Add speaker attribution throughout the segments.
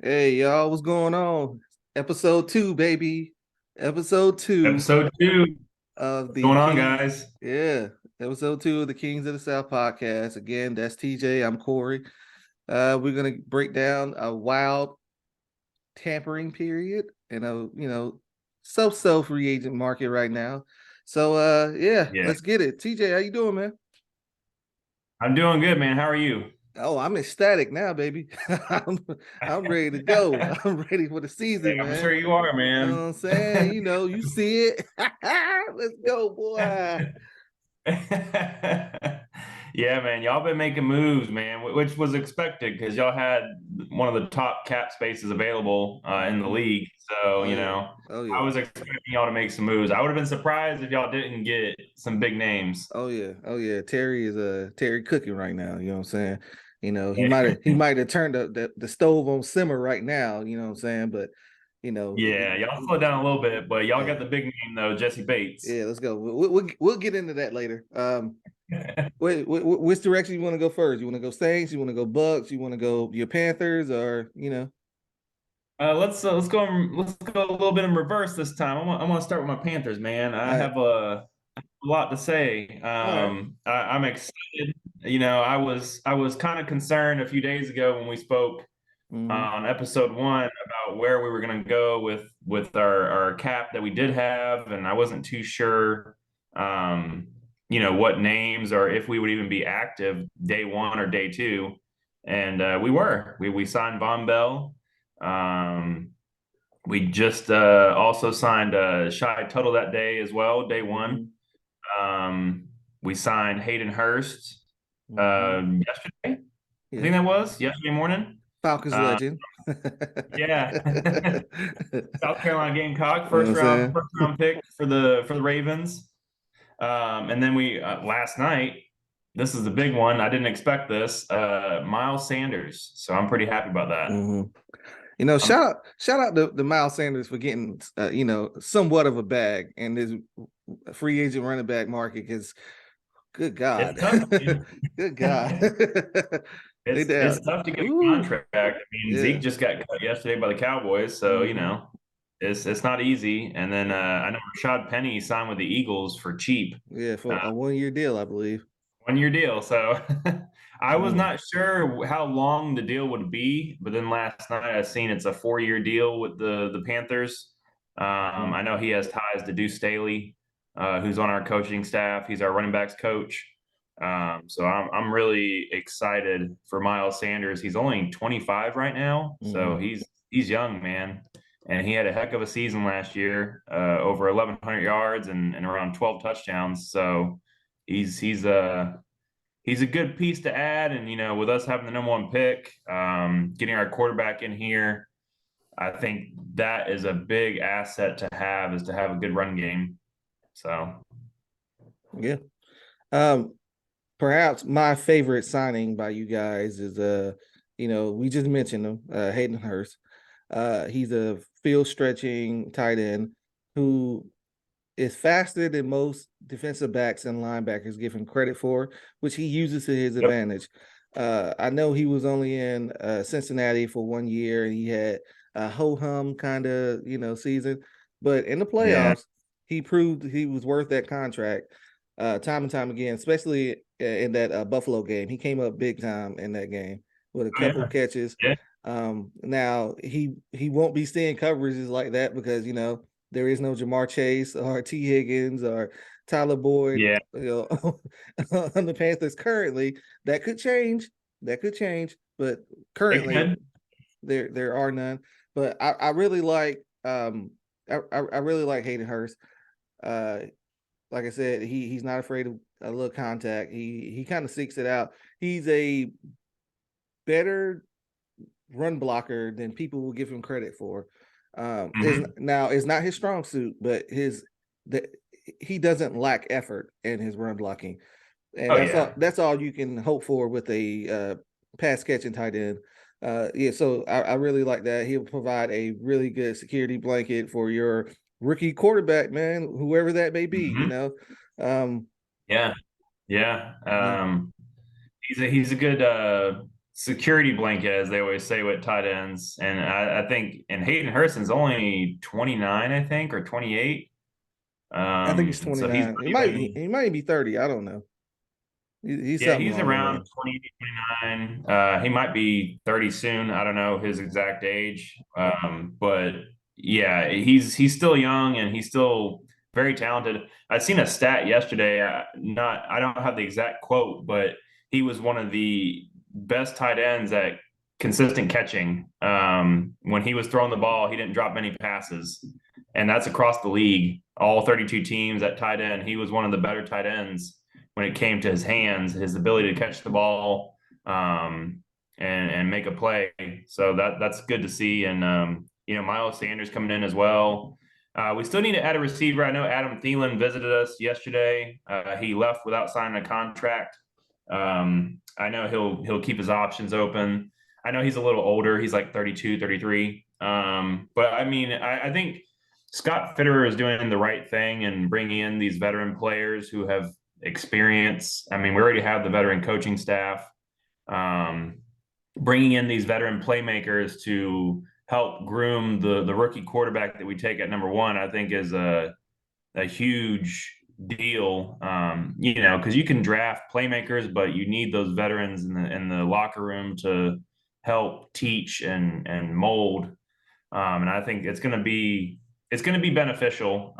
Speaker 1: Hey y'all, what's going on? Episode 2, baby. Episode 2
Speaker 2: Episode 2.
Speaker 1: of
Speaker 2: What's
Speaker 1: the
Speaker 2: going on,
Speaker 1: Kings.
Speaker 2: guys?
Speaker 1: Yeah, episode 2 of the Kings of the South podcast. Again, that's TJ. I'm Cory. We're gonna break down a wild tampering period and so free agent market right now. So yeah,
Speaker 2: Yeah,
Speaker 1: let's get it. TJ, how you doing, man?
Speaker 2: I'm doing good, man. How are you?
Speaker 1: Oh, I'm ecstatic now, baby. I'm I'm ready to go.
Speaker 2: Yeah,
Speaker 1: I'm ready for the season,
Speaker 2: I'm
Speaker 1: man.
Speaker 2: sure you are,
Speaker 1: You know what
Speaker 2: man.
Speaker 1: I'm saying? You see it. Let's go, boy.
Speaker 2: Yeah, man. Y'all been making moves, man, which was expected because y'all had one of the top cap spaces available in the
Speaker 1: Mhm.
Speaker 2: league. So,
Speaker 1: Oh yeah. Oh
Speaker 2: I
Speaker 1: yeah.
Speaker 2: was expecting y'all to make some moves. I would have been surprised if y'all didn't get some big names.
Speaker 1: Oh yeah. Oh yeah. Terry is Terry cooking right now. You know what I'm saying? He
Speaker 2: Yeah,
Speaker 1: might have turned the stove on simmer right now, you know what I'm saying? But
Speaker 2: yeah. Y'all slowed down a little bit, but y'all
Speaker 1: yeah.
Speaker 2: got the big name though, Jesse Bates.
Speaker 1: Yeah, let's go. We'll get into that later. Which direction you want to go first? You want to go Saints? You want to go Bucks? You want to go your Panthers? Or
Speaker 2: Let's go a little bit in reverse this time. I want to start with my Panthers, man. I
Speaker 1: All right,
Speaker 2: have a lot to say.
Speaker 1: all right.
Speaker 2: I'm excited. I was kind of concerned a few days ago when we spoke
Speaker 1: Mm-hmm.
Speaker 2: on episode 1 about where we were going to go with our cap that we did have, and I wasn't too sure, what names or if we would even be active day 1 or day 2, and we signed Von Bell. Um, we just also signed Shy Tuttle that day as well, day
Speaker 1: Mm-hmm.
Speaker 2: 1. Um, we signed Hayden Hurst
Speaker 1: Mm-hmm.
Speaker 2: yesterday. I
Speaker 1: Yeah.
Speaker 2: think that was yesterday morning.
Speaker 1: Falcons
Speaker 2: Uh,
Speaker 1: legend. You
Speaker 2: yeah, South Carolina Gamecock,
Speaker 1: know what
Speaker 2: first
Speaker 1: I'm
Speaker 2: round
Speaker 1: saying?
Speaker 2: first round pick for the Ravens. And then we last night. This is the big one. I didn't expect this. Miles Sanders. So I'm pretty happy about that.
Speaker 1: Hmm.
Speaker 2: Um,
Speaker 1: Shout out to Miles Sanders for getting somewhat of a bag in this free agent running back market. Because good God,
Speaker 2: it's tough. Man.
Speaker 1: good God, they
Speaker 2: It's
Speaker 1: down.
Speaker 2: tough to get a
Speaker 1: Ooh,
Speaker 2: contract. I mean,
Speaker 1: yeah.
Speaker 2: Zeke just got cut yesterday by the Cowboys, so
Speaker 1: Hmm.
Speaker 2: it's not easy. And then
Speaker 1: Yeah,
Speaker 2: I know Rashad Penny signed with the Eagles for cheap,
Speaker 1: yeah,
Speaker 2: uh,
Speaker 1: for a 1 year deal, I believe.
Speaker 2: 1 year deal. So I was
Speaker 1: Mm.
Speaker 2: not sure how long the deal would be, but then last night I seen it's a 4 year deal with the Panthers.
Speaker 1: Mhm.
Speaker 2: I know he has ties to Deuce Staley, who's on our coaching staff. He's our running backs coach. So I'm really excited for Miles Sanders. He's only 25 right now, so
Speaker 1: Mhm.
Speaker 2: he's young, man, and he had a heck of a season last year, over 1,100 yards and around 12 touchdowns. So he's he's a he's a good piece to add, and with us having the number 1 pick, getting our quarterback in here, I think that is a big asset to have is to have a good run game. So
Speaker 1: Yeah. Um, Perhaps my favorite signing by you guys is we just mentioned him, Hayden Hurst. He's a field stretching tight end who is faster than most defensive backs and linebackers give him credit for, which he uses to his
Speaker 2: yep,
Speaker 1: advantage. I know he was only in Cincinnati for 1 year and he had a ho hum kind of season, but in the
Speaker 2: yeah,
Speaker 1: playoffs, he proved he was worth that contract time and time again, especially in that Buffalo game. He came up big time in that game with a
Speaker 2: oh,
Speaker 1: couple
Speaker 2: yeah,
Speaker 1: catches.
Speaker 2: yeah,
Speaker 1: Now he won't be seeing coverages like that because there is no Jamar Chase or T. Higgins or Tyler Boyd,
Speaker 2: yeah.
Speaker 1: on the Panthers currently. That could change. That could change, but
Speaker 2: It
Speaker 1: currently
Speaker 2: could.
Speaker 1: there are none. But I really like I really like Hayden Hurst. Uh, like I said, he's not afraid of a little contact. He kind of seeks it out. He's a better run blocker than people will give him credit for. Is
Speaker 2: Hmm.
Speaker 1: now is not his strong suit, but he doesn't lack effort in his run blocking, and
Speaker 2: Oh yeah.
Speaker 1: that's all you can hope for with a pass catching tight end. Yeah, so I really like that. He'll provide a really good security blanket for your rookie quarterback, man, whoever that may be.
Speaker 2: Hmm.
Speaker 1: Um,
Speaker 2: Yeah. Yeah.
Speaker 1: yeah.
Speaker 2: He's a good security blanket, as they always say with tight ends. And I think, and Hayden Hurston's only 29, I think, or 28.
Speaker 1: I think he's
Speaker 2: So he's
Speaker 1: 29.
Speaker 2: not even,
Speaker 1: He might be 30. I don't know. He's
Speaker 2: yeah,
Speaker 1: something
Speaker 2: he's
Speaker 1: along them
Speaker 2: around
Speaker 1: lines.
Speaker 2: 28, 29. He might be 30 soon. I don't know his exact age. But yeah, he's still young and he's still very talented. I seen a stat yesterday. I don't have the exact quote, but he was one of the best tight ends at consistent catching. When he was throwing the ball, he didn't drop many passes, and that's across the league. All 32 teams at tight end, he was one of the better tight ends when it came to his hands, his ability to catch the ball, and make a play. So that's good to see. And Miles Sanders coming in as well. We still need to add a receiver. I know Adam Thielen visited us yesterday. He left without signing a contract. I know he'll keep his options open. I know he's a little older. He's like 32, 33. But I mean, I think Scott Fitterer is doing the right thing and bringing in these veteran players who have experience. I mean, we already have the veteran coaching staff. Um, Bringing in these veteran playmakers to help groom the rookie quarterback that we take at number one, I think is a huge deal. Because you can draft playmakers, but you need those veterans in the locker room to help teach and mold. And I think it's gonna be beneficial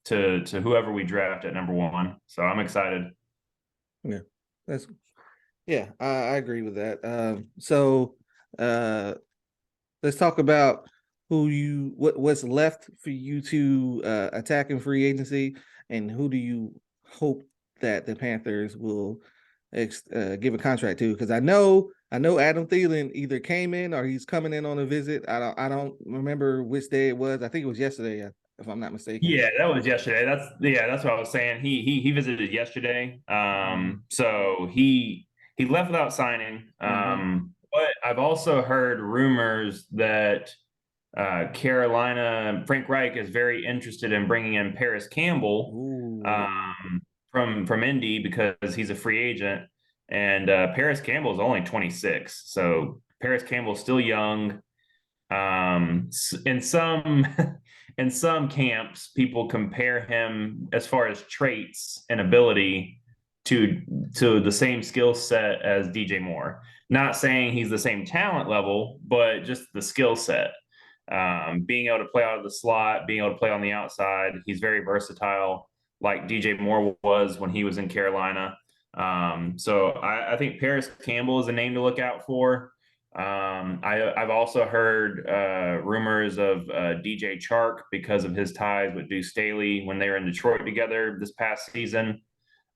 Speaker 2: to whoever we draft at number one. So I'm excited.
Speaker 1: Yeah, that's I agree with that. So uh, let's talk about what's left for you to attack in free agency, and who do you hope that the Panthers will give a contract to? Because I know Adam Thielen either came in or he's coming in on a visit. I don't remember which day it was. I think it was yesterday, if I'm not mistaken.
Speaker 2: Yeah, that was yesterday. That's what I was saying. He visited yesterday. So he left without signing.
Speaker 1: Mm-hmm.
Speaker 2: But I've also heard rumors that Carolina, Frank Reich is very interested in bringing in Paris Campbell
Speaker 1: Ooh.
Speaker 2: um, from Indy because he's a free agent, and Paris Campbell is only 26, so Paris Campbell's still young. In some in some camps, people compare him as far as traits and ability to the same skill set as DJ Moore. Not saying he's the same talent level, but just the skill set. Being able to play out of the slot, being able to play on the outside. He's very versatile, like DJ Moore was when he was in Carolina. So I think Paris Campbell is a name to look out for. I've also heard rumors of DJ Chark because of his ties with Deuce Staley when they were in Detroit together this past season.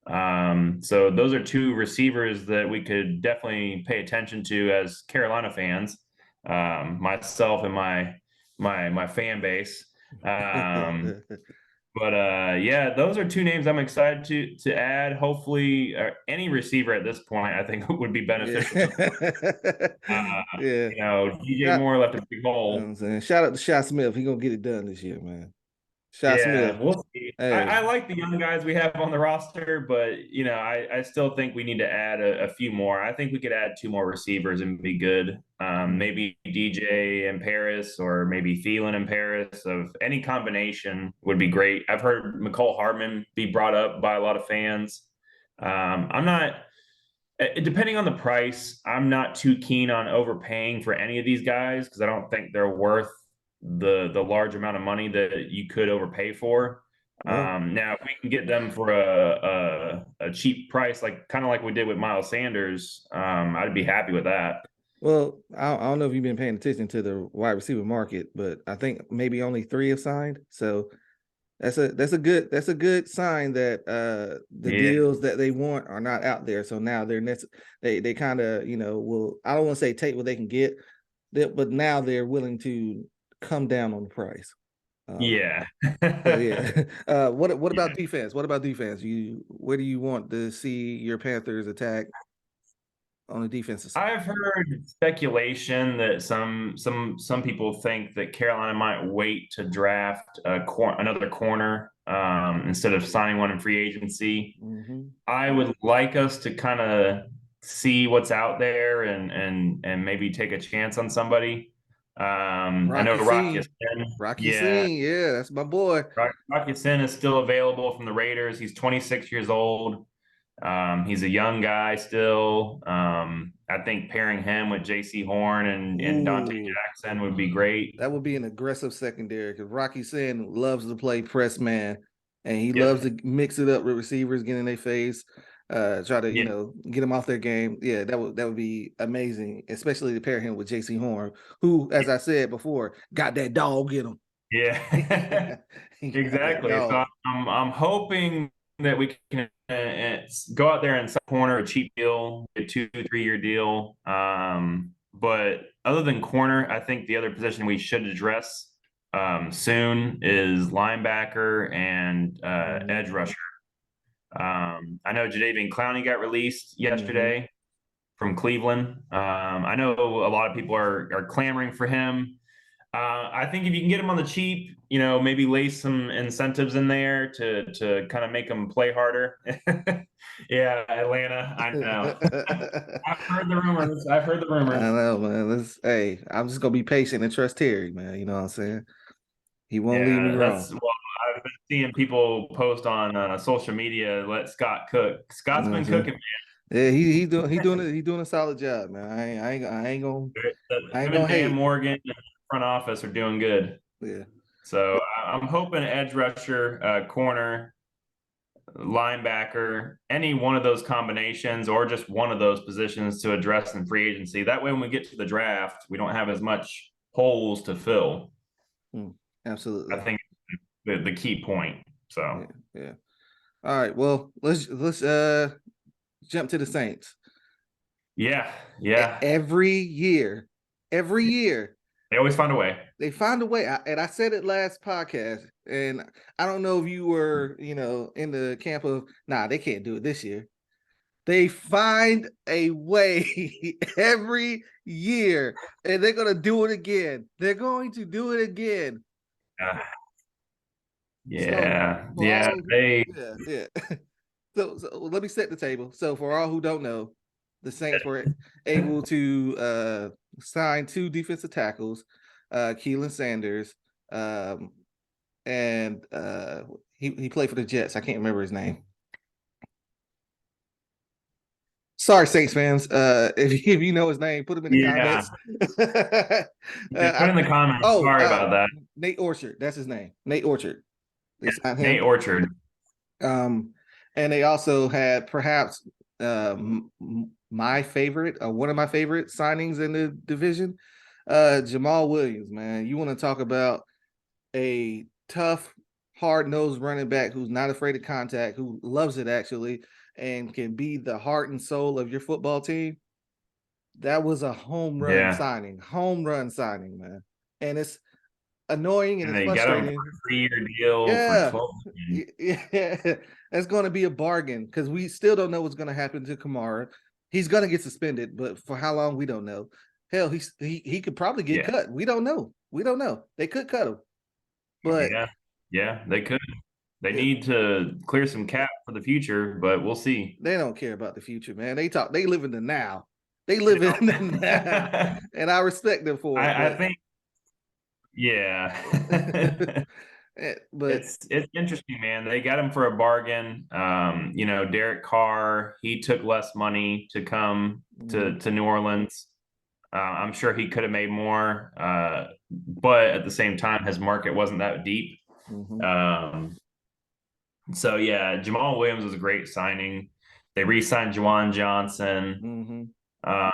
Speaker 2: So those are two receivers that we could definitely pay attention to as Carolina fans, myself and my fan base. Um, but yeah, those are two names I'm excited to add. Hopefully, any receiver at this point, I think would be beneficial to. Uh,
Speaker 1: Yeah.
Speaker 2: DJ
Speaker 1: Shout,
Speaker 2: Moore left a big
Speaker 1: you know what
Speaker 2: hole.
Speaker 1: I'm saying? Shout out to Shy Smith. He gonna get it done this year, man. Shy Smith.
Speaker 2: Yeah, we'll see. I
Speaker 1: Hey.
Speaker 2: like the young guys we have on the roster, but I still think we need to add a few more. I think we could add two more receivers and be good. Maybe DJ and Paris, or maybe Thielen and Paris. Of any combination would be great. I've heard McCole Hardman be brought up by a lot of fans. I'm not. Depending on the price, I'm not too keen on overpaying for any of these guys because I don't think they're worth the large amount of money that you could overpay for.
Speaker 1: Well,
Speaker 2: Now, if we can get them for a cheap price, like kind of like we did with Miles Sanders, I'd be happy with that.
Speaker 1: I don't know if you've been paying attention to the wide receiver market, but I think maybe only 3 have signed. So that's a good sign that the
Speaker 2: Yeah,
Speaker 1: deals that they want are not out there. So now they kind of will, I don't want to say take what they can get, but now they're willing to come down on the price. Um,
Speaker 2: yeah.
Speaker 1: so yeah. What about defense? What about defense? Where do you want to see your Panthers attack on the defensive side?
Speaker 2: I've heard speculation that some people think that Carolina might wait to draft another corner instead of signing one in free agency.
Speaker 1: Mm-hmm.
Speaker 2: I would like us to kind of see what's out there and maybe take a chance on somebody. I know
Speaker 1: Rocky
Speaker 2: Rocky
Speaker 1: Scene.
Speaker 2: Sin,
Speaker 1: Rocky
Speaker 2: yeah,
Speaker 1: Scene. Yeah, that's my boy.
Speaker 2: Rocky Sin is still available from the Raiders. He's 26 years old. He's a young guy still. I think pairing him with J.C. Horn and Dante
Speaker 1: Ooh,
Speaker 2: Jackson would be great.
Speaker 1: that would be an aggressive secondary because Rocky Sin loves to play press man, and he loves
Speaker 2: Yep.
Speaker 1: to mix it up with receivers, get in their face, try to
Speaker 2: Yeah.
Speaker 1: get them off their game. Yeah, that would be amazing, especially to pair him with J.C. Horn, who, as I said before, got that dog in him.
Speaker 2: Yeah.
Speaker 1: He got that
Speaker 2: Exactly. So
Speaker 1: dog.
Speaker 2: I'm hoping that we can go out there and corner a cheap deal, a 2 3 year deal. But other than corner, I think the other position we should address soon is linebacker and edge
Speaker 1: Mhm.
Speaker 2: rusher. I know Jadeveon Clowney got released
Speaker 1: Mhm.
Speaker 2: yesterday from Cleveland. I know a lot of people are clamoring for him. I think if you can get him on the cheap, maybe lay some incentives in there to kind of make him play harder. Yeah, Atlanta, I know. I've heard the rumors. I've heard the
Speaker 1: I
Speaker 2: rumors.
Speaker 1: know, man. Hey, I'm just gonna be patient and trust Terry, man. You know what I'm saying? He won't lead me
Speaker 2: Yeah,
Speaker 1: wrong.
Speaker 2: well, I've been seeing people post on social media, let Scott cook.
Speaker 1: You
Speaker 2: Scott's
Speaker 1: know what I'm
Speaker 2: been
Speaker 1: saying?
Speaker 2: cooking,
Speaker 1: Yeah, he doing a solid job, man.
Speaker 2: man.
Speaker 1: I ain't
Speaker 2: Him and
Speaker 1: gonna
Speaker 2: Dan
Speaker 1: hate.
Speaker 2: Morgan in the front office are doing good.
Speaker 1: Yeah.
Speaker 2: So I'm hoping edge rusher, corner, linebacker, any one of those combinations or just one of those positions to address in free agency. That way, when we get to the draft, we don't have as much holes to fill.
Speaker 1: Mm,
Speaker 2: I
Speaker 1: absolutely.
Speaker 2: think the key point.
Speaker 1: Yeah,
Speaker 2: So
Speaker 1: yeah. All right. Well, let's jump to the Saints.
Speaker 2: yeah, yeah,
Speaker 1: Every year,
Speaker 2: they always find a way.
Speaker 1: they find a way. And I said it last podcast, and I don't know if you were, in the camp of, nah, they can't do it this year. They find a way every year, and they're gonna do it again. They're going to do it again.
Speaker 2: Uh,
Speaker 1: So
Speaker 2: yeah,
Speaker 1: for
Speaker 2: yeah.
Speaker 1: all,
Speaker 2: They
Speaker 1: yeah, yeah. So let me set the table. So for all who don't know, the Saints were able to sign two defensive tackles, Keelan Sanders, um, and he played for the Jets. I can't remember his name. Sorry, Saints fans. If you know his name, put him in the
Speaker 2: yeah.
Speaker 1: comments.
Speaker 2: Yeah, put in the comments.
Speaker 1: Oh,
Speaker 2: Sorry about that.
Speaker 1: Nate Orchard. That's his name. Nate Orchard. They signed
Speaker 2: Nate
Speaker 1: him.
Speaker 2: Orchard.
Speaker 1: Um, and they also had perhaps my favorite, one of my favorite signings in the division, Jamal Williams. Man, you want to talk about a tough, hard-nosed running back who's not afraid of contact, who loves it actually, and can be the heart and soul of your football team. That was a
Speaker 2: Yeah,
Speaker 1: home run signing, man. And it's annoying and
Speaker 2: and
Speaker 1: it's
Speaker 2: they got him for
Speaker 1: frustrating.
Speaker 2: a 3 year deal for
Speaker 1: Yeah,
Speaker 2: 12 million.
Speaker 1: yeah, that's going to be a bargain because we still don't know what's going to happen to Kamara. He's going to get suspended, but for how long we don't know. Hell, he could probably get
Speaker 2: Yeah,
Speaker 1: cut. We don't know. We don't know. They could cut him, but
Speaker 2: yeah, yeah. They could. They
Speaker 1: yeah,
Speaker 2: need to clear some cap for the future, but we'll see.
Speaker 1: they don't care about the future, man. They live in the now. They
Speaker 2: You
Speaker 1: live in the now,
Speaker 2: know?
Speaker 1: and I respect them for it.
Speaker 2: I think, yeah.
Speaker 1: But
Speaker 2: It's interesting, man. They got him for a bargain. Derek Carr, he took less money to come
Speaker 1: mhm,
Speaker 2: to New Orleans. I'm sure he could have made more, but at the same time, his market wasn't that deep.
Speaker 1: mhm,
Speaker 2: Um, so yeah, Jamal Williams was a great signing. They re-signed Juwan Johnson.
Speaker 1: mhm.
Speaker 2: They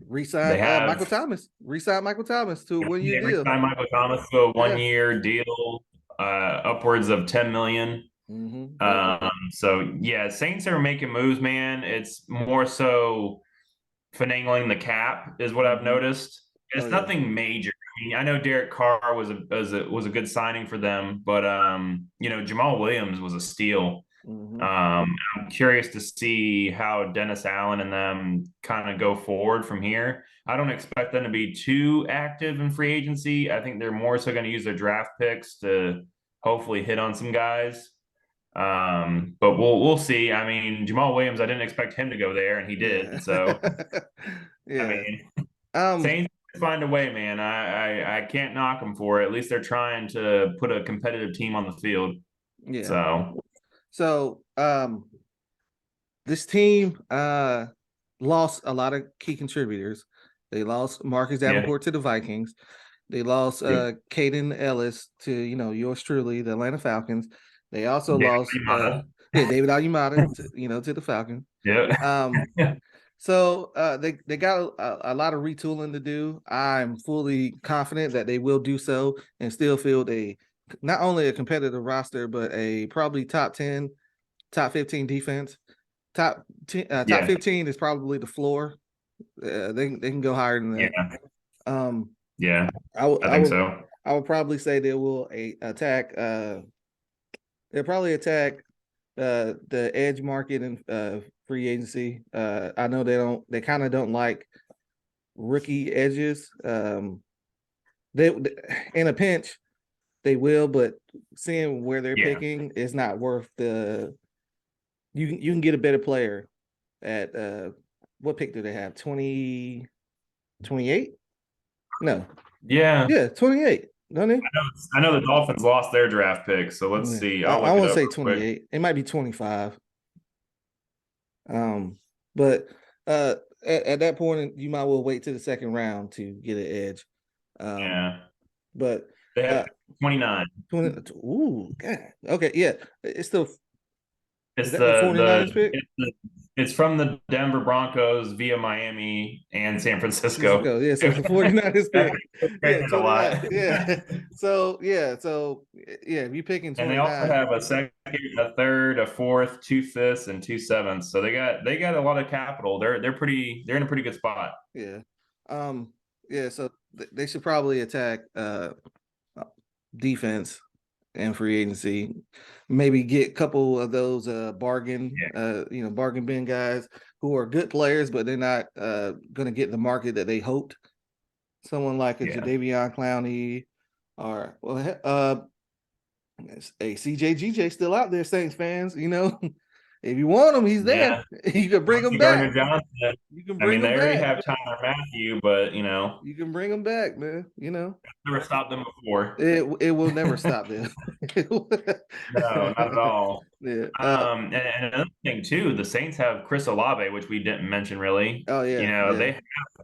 Speaker 1: Resign Michael
Speaker 2: have
Speaker 1: Thomas. Resign Michael Thomas to a 1 year
Speaker 2: they
Speaker 1: deal.
Speaker 2: re-signed Michael Thomas to a one
Speaker 1: Yeah.
Speaker 2: year deal, upwards of 10 million.
Speaker 1: Yep.
Speaker 2: So yeah, Saints are making moves, man. It's more so finagling the cap is what I've noticed.
Speaker 1: Oh
Speaker 2: It's
Speaker 1: yeah.
Speaker 2: nothing major. I mean, I know Derek Carr was a good signing for them, but Jamal Williams was a steal.
Speaker 1: hmm
Speaker 2: I'm curious to see how Dennis Allen and them kind of go forward from here. I don't expect them to be too active in free agency. I think they're more so going to use their draft picks to hopefully hit on some guys. But we'll see. I mean, Jamal Williams, I didn't expect him to go there, and he
Speaker 1: Yeah.
Speaker 2: did. So I
Speaker 1: Yeah.
Speaker 2: mean,
Speaker 1: Um,
Speaker 2: Saints find a way, man. I can't knock them for it. At least they're trying to put a competitive team on the field.
Speaker 1: yeah.
Speaker 2: So
Speaker 1: So this team lost a lot of key contributors. They lost Marcus
Speaker 2: yeah,
Speaker 1: Davenport to the Vikings. They lost
Speaker 2: yep.
Speaker 1: Caden Ellis to, yours truly, the Atlanta Falcons. They also
Speaker 2: David
Speaker 1: lost
Speaker 2: Onyemata.
Speaker 1: David Ayumata to, to the Falcons.
Speaker 2: Yep.
Speaker 1: Um so they got a lot of retooling to do. I'm fully confident that they will do so and still field a not only a competitive roster, but a probably top 10, top 15 defense. Top
Speaker 2: Yeah.
Speaker 1: 15 is probably the floor. They can go higher than that.
Speaker 2: Yeah.
Speaker 1: Um,
Speaker 2: Yeah.
Speaker 1: I would
Speaker 2: I
Speaker 1: I
Speaker 2: think
Speaker 1: would
Speaker 2: so.
Speaker 1: I would probably say they will attack. They'll probably attack the edge market and free agency. I know they kind of don't like rookie edges. They in a pinch they will, but seeing where they're
Speaker 2: Yeah.
Speaker 1: picking is not worth the. You can get a better player at what pick do they have? 20, 28? No.
Speaker 2: Yeah.
Speaker 1: Yeah, 28. Don't they?
Speaker 2: I know the Dolphins lost their draft pick, so let's
Speaker 1: Yeah.
Speaker 2: see.
Speaker 1: I
Speaker 2: I'll look it
Speaker 1: want to
Speaker 2: up
Speaker 1: say
Speaker 2: real quick.
Speaker 1: 28. It might be 25. But at that point, you might well wait to the second round to get an edge. Um,
Speaker 2: Yeah.
Speaker 1: but
Speaker 2: They have
Speaker 1: uh
Speaker 2: 29.
Speaker 1: 20, ooh, God. Okay, yeah. It's still is
Speaker 2: It's
Speaker 1: that the 49ers pick?
Speaker 2: it's from the Denver Broncos via Miami and San Francisco.
Speaker 1: Cisco. Yeah, so it's the 49ers
Speaker 2: That
Speaker 1: pick. Yeah,
Speaker 2: created a
Speaker 1: 29.
Speaker 2: lot.
Speaker 1: Yeah. So yeah, if you're picking
Speaker 2: And they also
Speaker 1: 29,
Speaker 2: have a second, a third, a fourth, two fifths, and two sevenths. So they got a lot of capital. They're in a pretty good spot.
Speaker 1: yeah. Um, yeah, so they should probably attack defense and free agency. Maybe get a couple of those
Speaker 2: Yeah,
Speaker 1: bargain bin guys who are good players, but they're not gonna get the market that they hoped. Someone like a
Speaker 2: yeah,
Speaker 1: Jadeveon Clowney or a CJGJ still out there, Saints fans. If you want him, he's there.
Speaker 2: yeah.
Speaker 1: You can bring him
Speaker 2: Chauncey
Speaker 1: back.
Speaker 2: Gardner-Johnson.
Speaker 1: You can
Speaker 2: I
Speaker 1: bring
Speaker 2: mean,
Speaker 1: him
Speaker 2: they already
Speaker 1: back.
Speaker 2: have Tyler Matthew, but
Speaker 1: You can bring him back, man.
Speaker 2: never stopped them before.
Speaker 1: It will never stop them.
Speaker 2: No, not at all.
Speaker 1: Yeah.
Speaker 2: And another thing too, the Saints have Chris Olave, which we didn't mention really.
Speaker 1: Oh
Speaker 2: You
Speaker 1: yeah,
Speaker 2: know,
Speaker 1: yeah.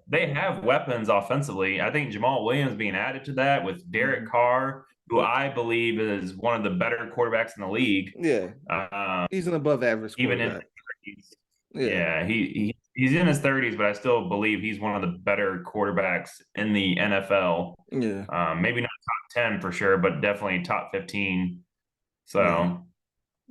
Speaker 2: they have weapons offensively. I think Jamal Williams being added to that with Derek
Speaker 1: Mhm.
Speaker 2: Carr, who I believe is one of the better quarterbacks in the league.
Speaker 1: Yeah.
Speaker 2: Um,
Speaker 1: He's an above average
Speaker 2: even in his
Speaker 1: quarterback.
Speaker 2: 30s.
Speaker 1: Yeah.
Speaker 2: Yeah, he's in his 30s, but I still believe he's one of the better quarterbacks in the NFL.
Speaker 1: Yeah.
Speaker 2: Maybe not top 10 for sure, but definitely top 15.
Speaker 1: Yeah.
Speaker 2: So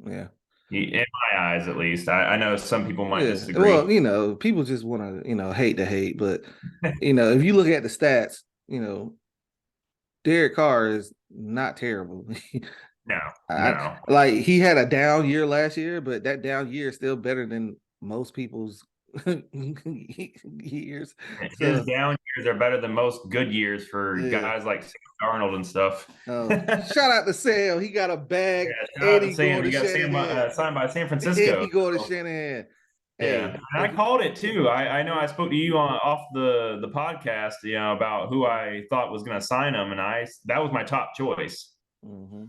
Speaker 1: Yeah.
Speaker 2: in my eyes, at least, I know some people might
Speaker 1: Yeah. Well,
Speaker 2: disagree.
Speaker 1: people just want to, hate to hate, but if you look at the stats, Derek Carr is not terrible.
Speaker 2: No,
Speaker 1: I
Speaker 2: no.
Speaker 1: like he had a down year last year, but that down year is still better than most people's years.
Speaker 2: His
Speaker 1: So
Speaker 2: down years are better than most good years for
Speaker 1: yeah.
Speaker 2: guys like Sam Darnold and stuff.
Speaker 1: Oh,
Speaker 2: Yeah,
Speaker 1: shout out to Sam. He got a bag
Speaker 2: shout out
Speaker 1: and
Speaker 2: to
Speaker 1: he going
Speaker 2: Sam.
Speaker 1: to
Speaker 2: He got Sam
Speaker 1: Shanahan.
Speaker 2: signed by San
Speaker 1: And
Speaker 2: Francisco.
Speaker 1: he going to
Speaker 2: So,
Speaker 1: Shanahan.
Speaker 2: yeah,
Speaker 1: Hey,
Speaker 2: and I called it too. I know I spoke to you off the podcast, about who I thought was going to sign him, and that was my top choice.
Speaker 1: mm-hmm.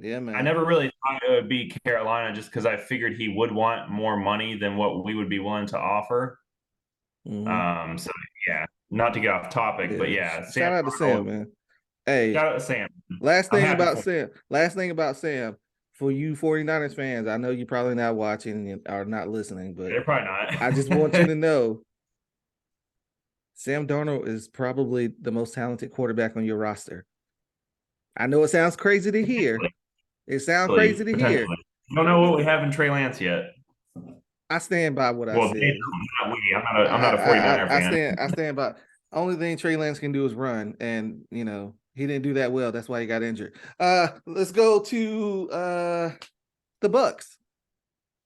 Speaker 1: Yeah,
Speaker 2: I
Speaker 1: man.
Speaker 2: never really thought it would be Carolina just because I figured he would want more money than what we would be willing to offer.
Speaker 1: Mm-hmm.
Speaker 2: So yeah, not to get off topic, but
Speaker 1: Yeah.
Speaker 2: yeah, Sam
Speaker 1: Shout out to Sam,
Speaker 2: Darnold.
Speaker 1: man. Hey,
Speaker 2: Shout out to Sam.
Speaker 1: last
Speaker 2: I'm
Speaker 1: thing
Speaker 2: happy
Speaker 1: about
Speaker 2: for him.
Speaker 1: Sam. Last thing about Sam. For you 49ers fans, I know you're probably not watching or not listening, but
Speaker 2: They're probably
Speaker 1: I just want you
Speaker 2: not.
Speaker 1: to know Sam Darnold is probably the most talented quarterback on your roster. I know it sounds crazy to hear. It sounds crazy to hear.
Speaker 2: Potentially. Don't know what we have in Trey Lance yet.
Speaker 1: I stand by what I
Speaker 2: Well, they
Speaker 1: said.
Speaker 2: don't, not we. I'm not a 49er
Speaker 1: I
Speaker 2: fan.
Speaker 1: stand by. Only thing Trey Lance can do is run, and he didn't do that well. That's why he got injured. Let's go to the Bucks.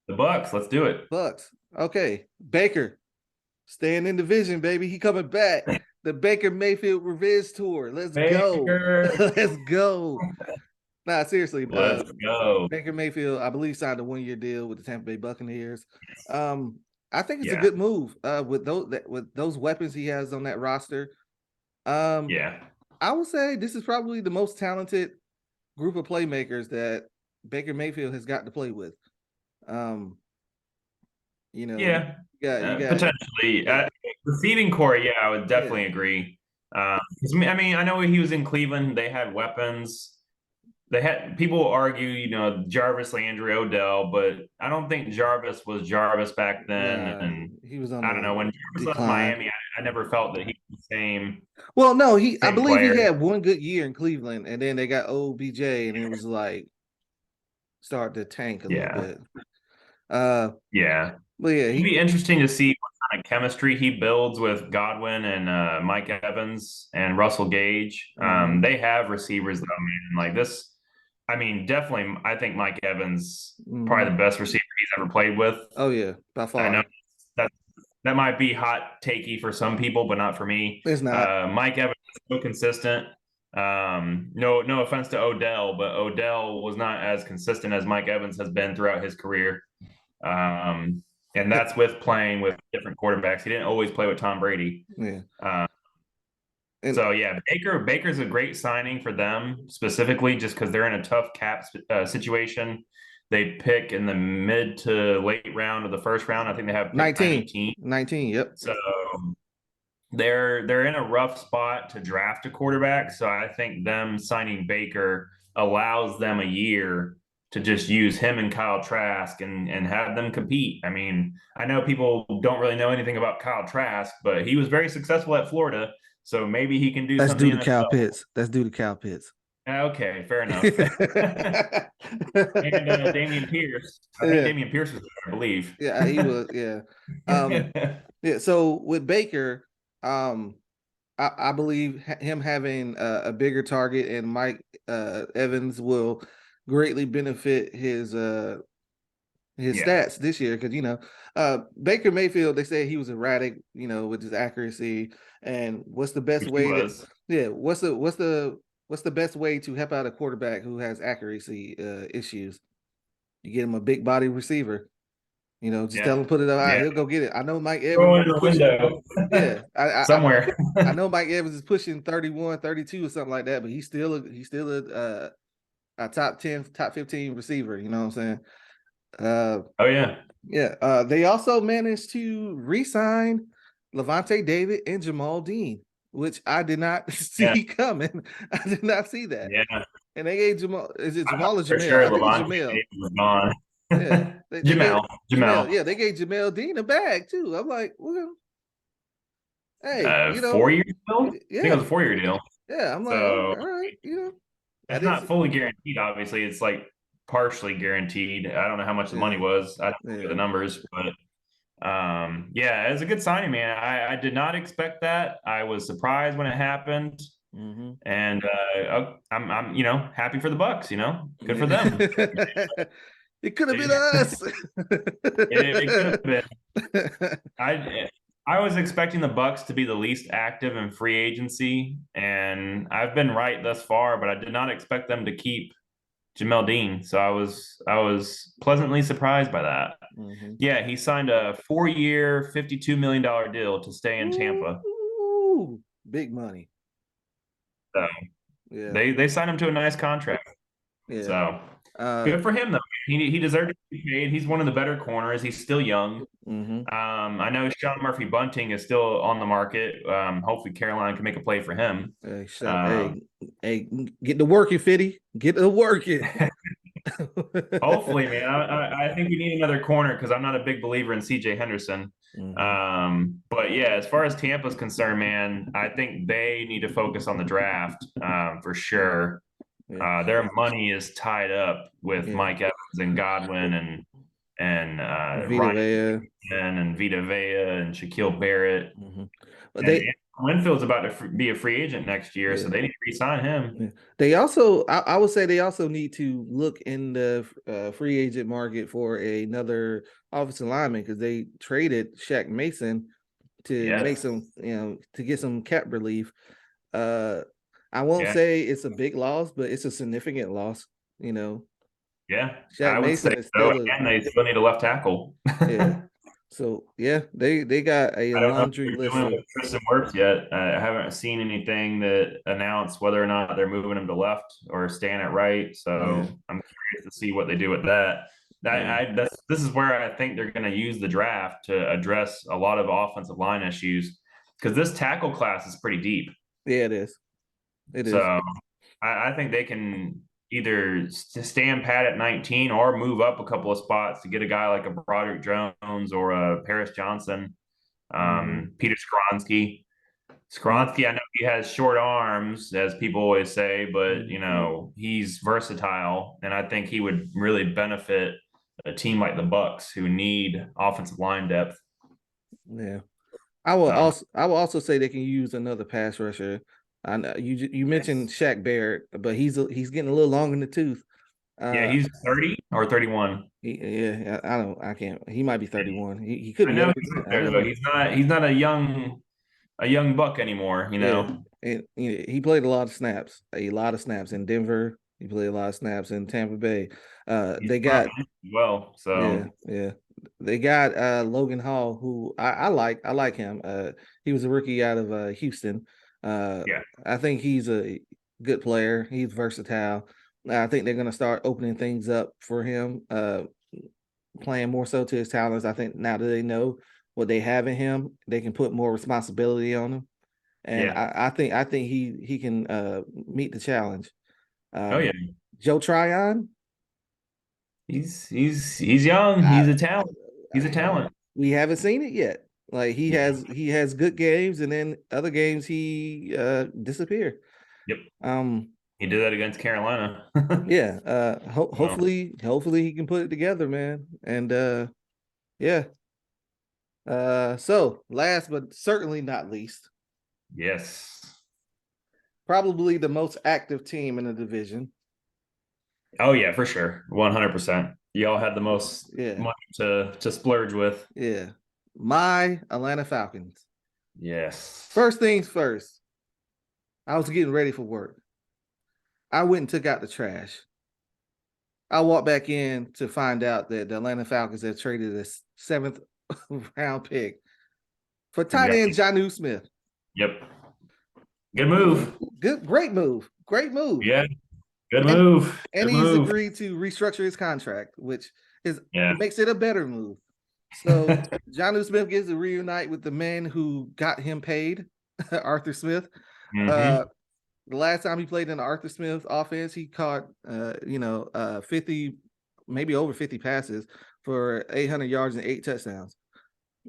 Speaker 2: The Bucks, let's do it.
Speaker 1: Bucks. Okay, Baker staying in division, baby. He coming back. The Baker Mayfield Revenge Tour. Let's go.
Speaker 2: Baker.
Speaker 1: Let's go. Nah, seriously.
Speaker 2: Let's go.
Speaker 1: Baker Mayfield, I believe, signed a 1-year deal with the Tampa Bay Buccaneers. Um, I think it's a
Speaker 2: Yeah.
Speaker 1: good move. With those weapons he has on that roster. Um,
Speaker 2: Yeah.
Speaker 1: I would say this is probably the most talented group of playmakers that Baker Mayfield has got to play with. Um,
Speaker 2: Yeah.
Speaker 1: you got
Speaker 2: Potentially.
Speaker 1: yeah,
Speaker 2: Receiving core, yeah, I would
Speaker 1: yeah,
Speaker 2: definitely agree. 'Cause, I mean, I know he was in Cleveland. They had weapons. They had people argue, Jarvis, Landry, Odell, but I don't think Jarvis was Jarvis back then.
Speaker 1: nah,
Speaker 2: And
Speaker 1: he was on
Speaker 2: I don't know,
Speaker 1: a
Speaker 2: when Jarvis left
Speaker 1: decline.
Speaker 2: Miami, I never felt that he was the
Speaker 1: Well, no, I
Speaker 2: same
Speaker 1: believe he
Speaker 2: player.
Speaker 1: had one good year in Cleveland, and then they got OBJ, and it was like start to tank a little
Speaker 2: Yeah.
Speaker 1: bit. Uh,
Speaker 2: Yeah.
Speaker 1: but yeah,
Speaker 2: It'd be interesting to see what kind of chemistry he builds with Godwin and Mike Evans and Russell Gage.
Speaker 1: mhm,
Speaker 2: They have receivers though, man. Like this, I mean, definitely, I think Mike Evans probably
Speaker 1: mhm.
Speaker 2: the best receiver he's ever played with.
Speaker 1: Oh yeah, by
Speaker 2: I know
Speaker 1: far.
Speaker 2: that that might be hot takey for some people, but not for me.
Speaker 1: It's not.
Speaker 2: Mike Evans is so consistent. No offense to Odell, but Odell was not as consistent as Mike Evans has been throughout his career. Um, and that's with playing with different quarterbacks. He didn't always play with Tom Brady.
Speaker 1: Yeah,
Speaker 2: Uh,
Speaker 1: and
Speaker 2: so yeah, Baker's a great signing for them specifically, just because they're in a tough cap situation. They pick in the mid to late round of the first round. I think they have pick
Speaker 1: 19,
Speaker 2: 19.
Speaker 1: 19. Yep.
Speaker 2: So they're in a rough spot to draft a quarterback. So I think them signing Baker allows them a year to just use him and Kyle Trask and have them compete. I mean, I know people don't really know anything about Kyle Trask, but he was very successful at Florida. So maybe he can do
Speaker 1: That's
Speaker 2: something
Speaker 1: due
Speaker 2: in
Speaker 1: to
Speaker 2: the
Speaker 1: Cal
Speaker 2: NFL.
Speaker 1: Pitts. That's due to Cal Pitts.
Speaker 2: Okay, fair enough. And Damian Pierce. I think
Speaker 1: Yeah,
Speaker 2: Damian Pierce was there, I believe.
Speaker 1: yeah, he was. Yeah, um, yeah. So with Baker, um, I believe him having a bigger target and Mike Evans will greatly benefit his
Speaker 2: Yeah,
Speaker 1: stats this year because Baker Mayfield, they say he was erratic, with his accuracy. And what's the best
Speaker 2: which he
Speaker 1: way
Speaker 2: was.
Speaker 1: what's the best way to help out a quarterback who has accuracy issues? You get him a big body receiver. Just tell
Speaker 2: Yeah.
Speaker 1: him put it up high,
Speaker 2: Yeah.
Speaker 1: he'll go get it. I know Mike Evans
Speaker 2: Throw
Speaker 1: is
Speaker 2: it in the
Speaker 1: pushing.
Speaker 2: window
Speaker 1: Yeah,
Speaker 2: somewhere.
Speaker 1: I know Mike Evans is pushing 31, 32 or something like that, but he's still a top 10, top 15 receiver. You know what I'm saying? Uh,
Speaker 2: Oh yeah.
Speaker 1: yeah. They also managed to re-sign Levante David and Jamal Dean, which I did not
Speaker 2: Yeah.
Speaker 1: see coming. I did not see that.
Speaker 2: Yeah.
Speaker 1: And they gave Jamal. Is it
Speaker 2: I thought
Speaker 1: Jamal or
Speaker 2: for
Speaker 1: Jamel?
Speaker 2: sure
Speaker 1: I think it's
Speaker 2: Levante
Speaker 1: Jamel.
Speaker 2: Davis was gone.
Speaker 1: Yeah, they gave
Speaker 2: Jamel.
Speaker 1: Jamel.
Speaker 2: Jamel.
Speaker 1: Yeah, they gave Jamel Dean a bag too. I'm like, well, hey,
Speaker 2: 4 years deal? I think it was
Speaker 1: yeah,
Speaker 2: a 4 year deal.
Speaker 1: yeah. I'm like, oh,
Speaker 2: So
Speaker 1: all right, I
Speaker 2: it's
Speaker 1: didn't
Speaker 2: not
Speaker 1: see.
Speaker 2: fully guaranteed, obviously. It's like partially guaranteed. I don't know how much the money
Speaker 1: Yeah,
Speaker 2: was. I don't look at the
Speaker 1: yeah.
Speaker 2: numbers, but yeah, it was a good signing, man. I did not expect that. I was surprised when it happened.
Speaker 1: Mm-hmm.
Speaker 2: And I'm happy for the Bucks, good for them.
Speaker 1: Yeah. It could have been
Speaker 2: It,
Speaker 1: us.
Speaker 2: it could have been. I was expecting the Bucks to be the least active in free agency, and I've been right thus far, but I did not expect them to keep Jamel Dean. So I was pleasantly surprised by that.
Speaker 1: Mhm.
Speaker 2: Yeah, he signed a 4 year, $52 million deal to stay in Tampa.
Speaker 1: Ooh, big money.
Speaker 2: So
Speaker 1: Yeah,
Speaker 2: they signed him to a nice contract.
Speaker 1: yeah.
Speaker 2: So
Speaker 1: Uh,
Speaker 2: good for him though. He deserved to be paid. He's one of the better corners. He's still young.
Speaker 1: mhm.
Speaker 2: I know Sean Murphy Bunting is still on the market. Hopefully Carolina can make a play for him. Um,
Speaker 1: Hey, get to working, Fitty. Get to working.
Speaker 2: hopefully, man. I think we need another corner because I'm not a big believer in CJ Henderson.
Speaker 1: Mhm.
Speaker 2: But yeah, as far as Tampa's concerned, man, I think they need to focus on the draft for sure.
Speaker 1: Yeah,
Speaker 2: Their money is tied up with
Speaker 1: yeah.
Speaker 2: Mike Evans and Godwin and
Speaker 1: Vita
Speaker 2: Ryan
Speaker 1: Vea.
Speaker 2: and Vita Vea and Shaquille Barrett.
Speaker 1: Mhm. But
Speaker 2: And Winfield's about to be a free agent next year, so
Speaker 1: yeah.
Speaker 2: they need to re-sign him.
Speaker 1: Yeah. They also, I would say, they also need to look in the free agent market for another offensive lineman because they traded Shaq Mason to make
Speaker 2: Yes.
Speaker 1: some, to get some cap relief. Uh, I won't
Speaker 2: Yeah.
Speaker 1: say it's a big loss, but it's a significant loss. You know,
Speaker 2: Yeah.
Speaker 1: Shaq
Speaker 2: I would say
Speaker 1: Mason is
Speaker 2: so.
Speaker 1: still a
Speaker 2: Again, they still need a left tackle.
Speaker 1: yeah. So yeah, they got a
Speaker 2: I don't know what
Speaker 1: laundry
Speaker 2: they're
Speaker 1: list
Speaker 2: doing
Speaker 1: of
Speaker 2: with Tristan Wirfs yet. I haven't seen anything that announced whether or not they're moving him to left or staying at right.
Speaker 1: yeah,
Speaker 2: So I'm curious to see what they do with that.
Speaker 1: yeah,
Speaker 2: This is where I think they're going to use the draft to address a lot of offensive line issues because this tackle class is pretty deep.
Speaker 1: yeah. It is. It is.
Speaker 2: So I think they can either stand pat at 19 or move up a couple of spots to get a guy like a Broderick Jones or a Paris Johnson,
Speaker 1: Mm-hmm.
Speaker 2: Peter Skronsky.
Speaker 1: Yeah.
Speaker 2: Skronsky, I know he has short arms, as people always say, but
Speaker 1: Mm-hmm.
Speaker 2: he's versatile, and I think he would really benefit a team like the Bucks who need offensive line depth.
Speaker 1: Yeah.
Speaker 2: So
Speaker 1: I will also say they can use another pass rusher. I know you mentioned
Speaker 2: yes,
Speaker 1: Shaq Barrett, but he's getting a little long in the tooth.
Speaker 2: yeah,
Speaker 1: Uh,
Speaker 2: he's 30 or 31.
Speaker 1: yeah, I can't. He might be 31. He could
Speaker 2: I
Speaker 1: be
Speaker 2: know
Speaker 1: younger.
Speaker 2: he's up
Speaker 1: I
Speaker 2: there
Speaker 1: don't
Speaker 2: though.
Speaker 1: know.
Speaker 2: He's not a young buck anymore.
Speaker 1: Yeah, and he played a lot of snaps. A lot of snaps in Denver. He played a lot of snaps in Tampa Bay.
Speaker 2: He's
Speaker 1: They
Speaker 2: from
Speaker 1: got
Speaker 2: as well.
Speaker 1: yeah,
Speaker 2: So
Speaker 1: yeah. They got Logan Hall, who I like. I like him. He was a rookie out of Houston. Uh,
Speaker 2: yeah,
Speaker 1: I think he's a good player. He's versatile. I think they're gonna start opening things up for him, playing more so to his talents. I think now that they know what they have in him, they can put more responsibility on him. And
Speaker 2: yeah.
Speaker 1: I think he can meet the challenge.
Speaker 2: Oh
Speaker 1: Um,
Speaker 2: yeah.
Speaker 1: Joe Tryon,
Speaker 2: He's young. He's
Speaker 1: I,
Speaker 2: a talent. He's a
Speaker 1: I
Speaker 2: talent.
Speaker 1: we haven't seen it yet. Like
Speaker 2: Yeah.
Speaker 1: he has good games, and then other games he disappear.
Speaker 2: Yep.
Speaker 1: Um,
Speaker 2: He did that against Carolina.
Speaker 1: yeah.
Speaker 2: So,
Speaker 1: Hopefully he can put it together, man. And yeah. So last but certainly not least,
Speaker 2: yes.
Speaker 1: probably the most active team in the division.
Speaker 2: Oh yeah, for sure. 100%. Y'all had the most
Speaker 1: Yeah,
Speaker 2: money to splurge with.
Speaker 1: yeah. My Atlanta Falcons.
Speaker 2: Yes.
Speaker 1: First things first. I was getting ready for work. I went and took out the trash. I walked back in to find out that the Atlanta Falcons have traded a seventh round pick for tight end
Speaker 2: Exactly.
Speaker 1: Jonnu Smith.
Speaker 2: Yep. Good move.
Speaker 1: Great move. Great move.
Speaker 2: Yeah. Good
Speaker 1: And
Speaker 2: move.
Speaker 1: and
Speaker 2: Good
Speaker 1: he's
Speaker 2: move.
Speaker 1: agreed to restructure his contract, which is
Speaker 2: Yeah.
Speaker 1: makes it a better move. So Jonnu Smith gets to reunite with the man who got him paid, Arthur Smith.
Speaker 2: hmm
Speaker 1: Uh, the last time he played in the Arthur Smith offense, he caught 50, maybe over 50 passes for 800 yards and 8 touchdowns,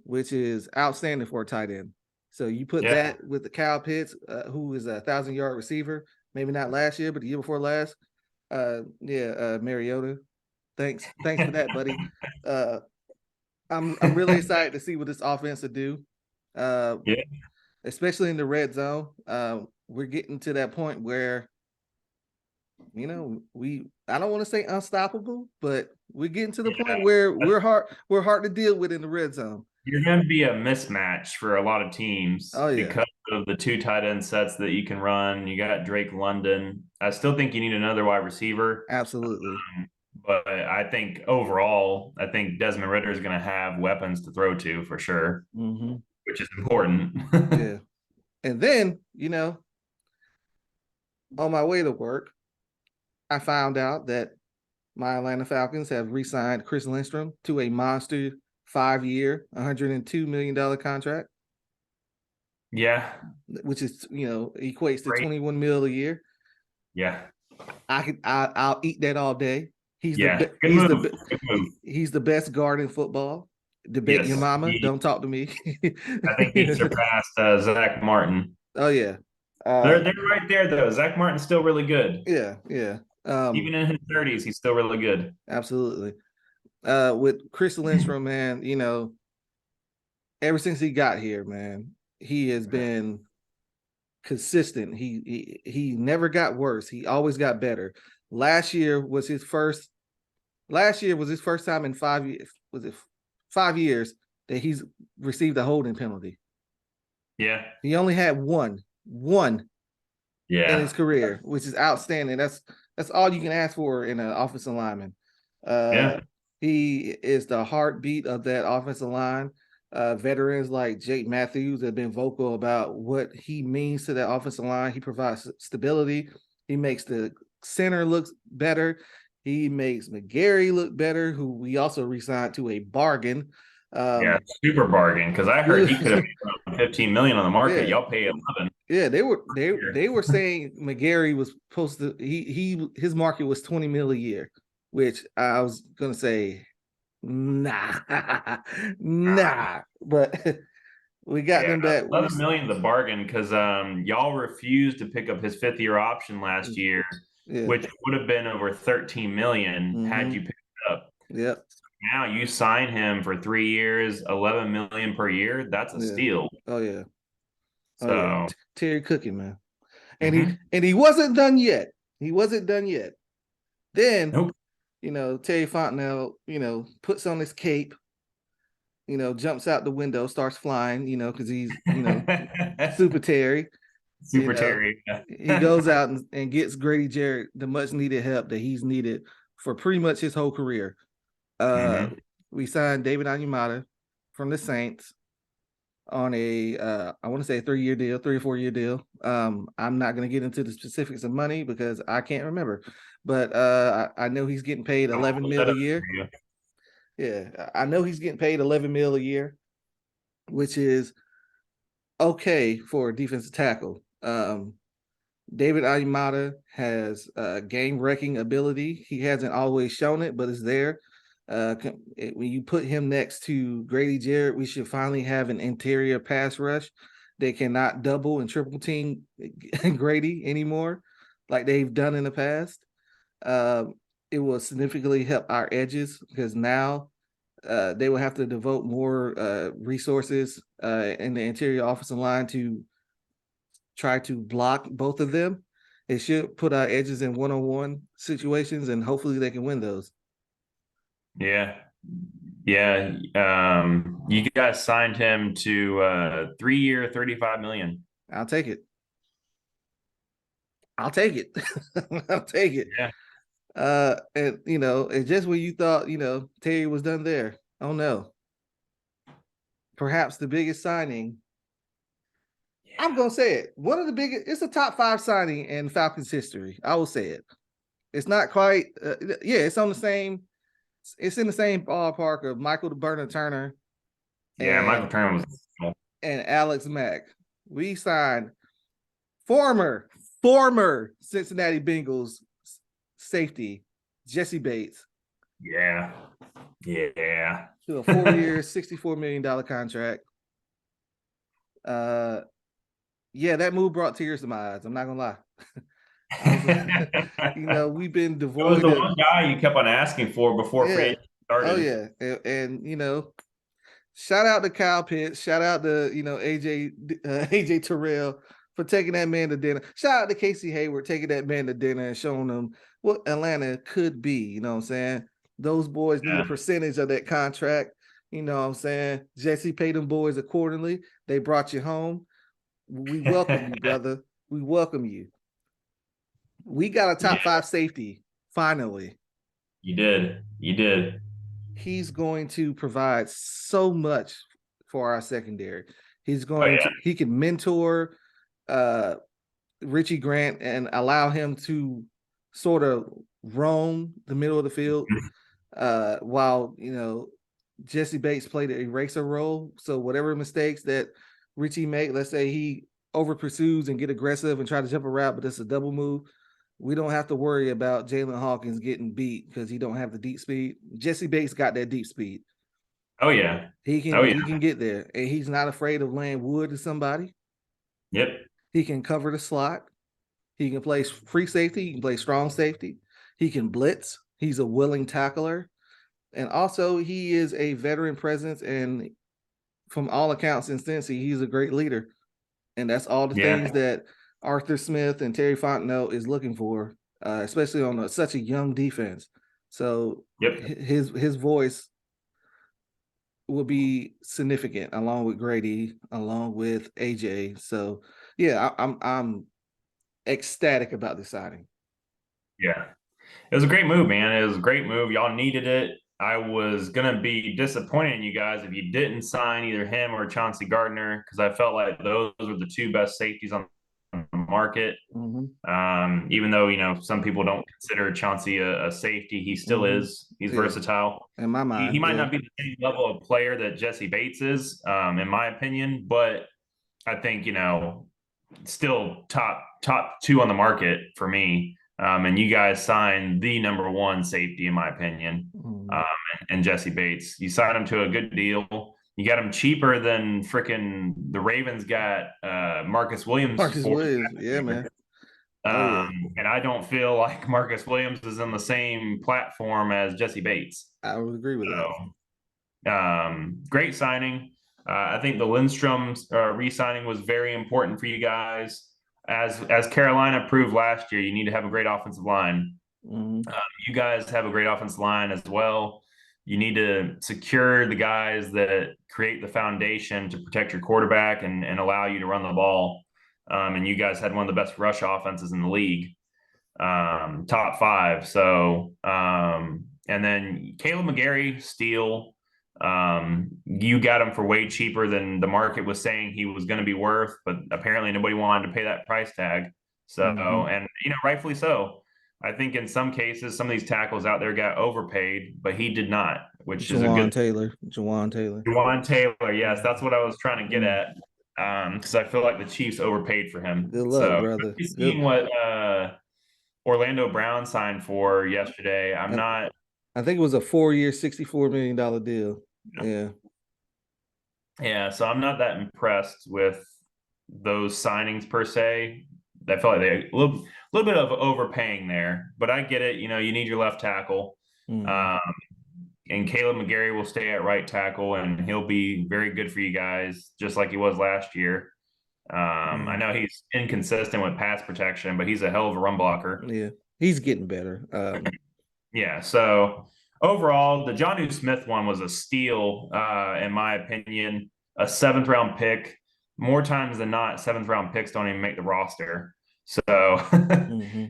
Speaker 1: which is outstanding for a tight end. So you put
Speaker 2: Yeah.
Speaker 1: that with the Kyle Pitts, who is a 1,000 yard receiver, maybe not last year, but the year before last. Mariota. Thanks for that, buddy. Uh, I'm really excited to see what this offense will do. Uh,
Speaker 2: Yeah.
Speaker 1: especially in the red zone. We're getting to that point where I don't want to say unstoppable, but we're getting to the point
Speaker 2: Yeah.
Speaker 1: where we're hard to deal with in the red zone.
Speaker 2: You're going to be a mismatch for a lot of teams
Speaker 1: Oh yeah,
Speaker 2: because of the two tight end sets that you can run. You got Drake London. I still think you need another wide receiver.
Speaker 1: absolutely.
Speaker 2: But I think overall, I think Desmond Ritter is going to have weapons to throw to for sure,
Speaker 1: Mm-hmm.
Speaker 2: which is important.
Speaker 1: Yeah. And then, on my way to work, I found out that my Atlanta Falcons have re-signed Chris Lindstrom to a monster 5-year, $102 million contract,
Speaker 2: Yeah.
Speaker 1: which is equates to
Speaker 2: Great.
Speaker 1: 21 mil a year.
Speaker 2: Yeah.
Speaker 1: I'll eat that all day.
Speaker 2: Yeah. Good move. Good move.
Speaker 1: He's the best guard in football. Debate your
Speaker 2: Yes.
Speaker 1: mama. Don't talk to me.
Speaker 2: I think he surpassed Zach Martin.
Speaker 1: Oh yeah.
Speaker 2: They're right there though. Zach Martin's still really good.
Speaker 1: Yeah, yeah.
Speaker 2: Even in his 30s, he's still really good.
Speaker 1: Absolutely. With Chris Lindstrom, man, ever since he got here, man, he has been consistent. He never got worse. He always got better. Last year was his first. Last year was his first time in 5 years. Was it 5 years that he's received a holding penalty?
Speaker 2: Yeah.
Speaker 1: He only had one. in
Speaker 2: Yeah.
Speaker 1: his career, which is outstanding. That's all you can ask for in an offensive lineman. Uh,
Speaker 2: Yeah.
Speaker 1: he is the heartbeat of that offensive line. Veterans like Jake Matthews have been vocal about what he means to that offensive line. He provides stability. He makes the center look better. He makes McGarry look better, who we also re-signed to a bargain.
Speaker 2: Yeah.
Speaker 1: Um,
Speaker 2: Super bargain. Because I heard he could have made around 15 million on the market.
Speaker 1: yeah,
Speaker 2: Y'all pay 11
Speaker 1: yeah, they
Speaker 2: here.
Speaker 1: were saying McGarry was supposed to his market was 20 mil a year, which I was gonna say nah, nah, but we got
Speaker 2: Yeah,
Speaker 1: them back.
Speaker 2: 11 million the bargain because y'all refused to pick up his 5th year option last year,
Speaker 1: Yeah,
Speaker 2: which would have been over 13 million had
Speaker 1: mm-hmm,
Speaker 2: you picked it up.
Speaker 1: yep,
Speaker 2: Now you sign him for 3 years, 11 million per year. That's a
Speaker 1: yeah,
Speaker 2: steal.
Speaker 1: oh yeah, oh yeah,
Speaker 2: So,
Speaker 1: Terry Cooking, man,
Speaker 2: mhm.
Speaker 1: and he wasn't done yet. He wasn't done yet. Then
Speaker 2: Nope.
Speaker 1: Terry Fontenelle, puts on his cape, jumps out the window, starts flying, because he's, Super Terry. You
Speaker 2: Super
Speaker 1: know,
Speaker 2: Terry.
Speaker 1: he goes out and gets Grady Jarrett the much needed help that he's needed for pretty much his whole career. Uh,
Speaker 2: Hmm.
Speaker 1: we signed David Onyemata from the Saints on a I want to say a 3-year deal, 3 or 4 year deal. I'm not going to get into the specifics of money because I can't remember, but I know he's getting paid
Speaker 2: I'll
Speaker 1: 11
Speaker 2: look
Speaker 1: mil
Speaker 2: that
Speaker 1: a
Speaker 2: up
Speaker 1: year.
Speaker 2: for you.
Speaker 1: Yeah, I know he's getting paid 11 mil a year, which is okay for a defensive tackle. David Ayamata has game wrecking ability. He hasn't always shown it, but it's there. When you put him next to Grady Jarrett, we should finally have an interior pass rush. They cannot double and triple team Grady anymore, like they've done in the past. Uh, it will significantly help our edges because now they will have to devote more resources in the interior offensive line to try to block both of them. It should put our edges in one-on-one situations, and hopefully they can win those.
Speaker 2: Yeah. Yeah. You guys signed him to 3 year, 35 million.
Speaker 1: I'll take it. I'll take it. I'll take it.
Speaker 2: Yeah.
Speaker 1: And and just when you thought, Terry was done there. Oh no. Perhaps the biggest signing. I'm gonna say it. One of the biggest. It's a top 5 signing in Falcons history. I will say it. It's not quite. Yeah, it's on the same. It's in the same ballpark of Michael the Burner Turner
Speaker 2: Yeah.
Speaker 1: and
Speaker 2: Michael Turner was.
Speaker 1: Alex Mack. We signed former former Cincinnati Bengals safety Jesse Bates
Speaker 2: Yeah. Yeah.
Speaker 1: to a 4-year, $64 million contract. Uh, yeah, that move brought tears to my eyes. I'm not gonna lie. I was, we've been
Speaker 2: It was
Speaker 1: devoid
Speaker 2: the
Speaker 1: of,
Speaker 2: one guy you kept on asking for before free
Speaker 1: yeah,
Speaker 2: agency
Speaker 1: oh
Speaker 2: started.
Speaker 1: yeah, and shout out to Kyle Pitts. Shout out to AJ Terrell for taking that man to dinner. Shout out to Casey Hayward taking that man to dinner and showing them what Atlanta could be. You know what I'm saying? Those boys need a
Speaker 2: Yeah.
Speaker 1: percentage of that contract. You know what I'm saying? Jesse paid them boys accordingly. They brought you home. We welcome you, brother. We welcome you. We got a
Speaker 2: Yeah,
Speaker 1: top 5 safety finally.
Speaker 2: you did. You did.
Speaker 1: He's going to provide so much for our secondary.
Speaker 2: Oh yeah.
Speaker 1: He can mentor uh Richie Grant and allow him to sort of roam the middle of the field while Jesse Bates played an eraser role. So whatever mistakes that Richie make, let's say he over pursues and get aggressive and try to jump a route, but it's a double move. We don't have to worry about Jalen Hawkins getting beat because he don't have the deep speed. Jesse Bates got that deep speed.
Speaker 2: Oh yeah.
Speaker 1: He
Speaker 2: Oh
Speaker 1: can
Speaker 2: yeah.
Speaker 1: he can get there, and he's not afraid of laying wood to somebody.
Speaker 2: Yep.
Speaker 1: He can cover the slot. He can play free safety. He can play strong safety. He can blitz. He's a willing tackler, and also he is a veteran presence. And from all accounts in Cincy, he's a great leader. And that's all the things
Speaker 2: Yeah.
Speaker 1: that Arthur Smith and Terry Fontenot is looking for, especially on such a young defense. So
Speaker 2: Yep.
Speaker 1: his voice will be significant along with Grady, along with AJ. So yeah, I'm ecstatic about the signing.
Speaker 2: Yeah. It was a great move, man. It was a great move. Y'all needed it. I was gonna be disappointed in you guys if you didn't sign either him or Chauncey Gardner because I felt like those were the two best safeties on the market.
Speaker 1: Mm-hmm.
Speaker 2: Even though some people don't consider Chauncey a safety, he still
Speaker 1: Mm-hmm.
Speaker 2: is. He's
Speaker 1: Yeah,
Speaker 2: versatile.
Speaker 1: in my
Speaker 2: He
Speaker 1: mind,
Speaker 2: might
Speaker 1: yeah.
Speaker 2: not be the same level of player that Jesse Bates is, in my opinion, but I think still top two on the market for me. And you guys signed the number one safety, in my opinion,
Speaker 1: Mm-hmm.
Speaker 2: um, and Jesse Bates. You signed him to a good deal. You got him cheaper than freaking the Ravens got Marcus Williams
Speaker 1: Marcus
Speaker 2: for.
Speaker 1: Williams, yeah, man. Oh yeah,
Speaker 2: And I don't feel like Marcus Williams is in the same platform as Jesse Bates.
Speaker 1: I would agree with that.
Speaker 2: Great signing. I think the Lindstrom re-signing was very important for you guys. As Carolina proved last year, you need to have a great offensive line.
Speaker 1: Mm-hmm.
Speaker 2: You guys have a great offensive line as well. You need to secure the guys that create the foundation to protect your quarterback and allow you to run the ball. And you guys had one of the best rush offenses in the league, top five. So, and then Caleb McGarry, steal. You got him for way cheaper than the market was saying he was going to be worth, but apparently nobody wanted to pay that price tag. So,
Speaker 1: Mm-hmm.
Speaker 2: and rightfully so. I think in some cases, some of these tackles out there got overpaid, but he did not, which is a
Speaker 1: Jawan
Speaker 2: good.
Speaker 1: Taylor. Jawan Taylor.
Speaker 2: Juwan Taylor, yes, that's
Speaker 1: Mm-hmm.
Speaker 2: what I was trying to get at. Because I feel like the Chiefs overpaid for him.
Speaker 1: Good luck,
Speaker 2: So,
Speaker 1: brother.
Speaker 2: you
Speaker 1: Good.
Speaker 2: seeing what Orlando Brown signed for yesterday? I'm
Speaker 1: And
Speaker 2: not.
Speaker 1: I think it was a 4-year, $64 million deal. Yeah.
Speaker 2: Yeah, so I'm not that impressed with those signings per se. I felt like they little bit of overpaying there, but I get it. You need your left tackle,
Speaker 1: Mm-hmm.
Speaker 2: um, and Caleb McGarry will stay at right tackle, and he'll be very good for you guys, just like he was last year. I
Speaker 1: Mm-hmm.
Speaker 2: know he's inconsistent with pass protection, but he's a hell of a run blocker.
Speaker 1: Yeah. He's getting better.
Speaker 2: Yeah. So overall, the Jonnu Smith one was a steal, in my opinion. A seventh round pick. More times than not, seventh round picks don't even make the roster. So, I
Speaker 1: Mm-hmm.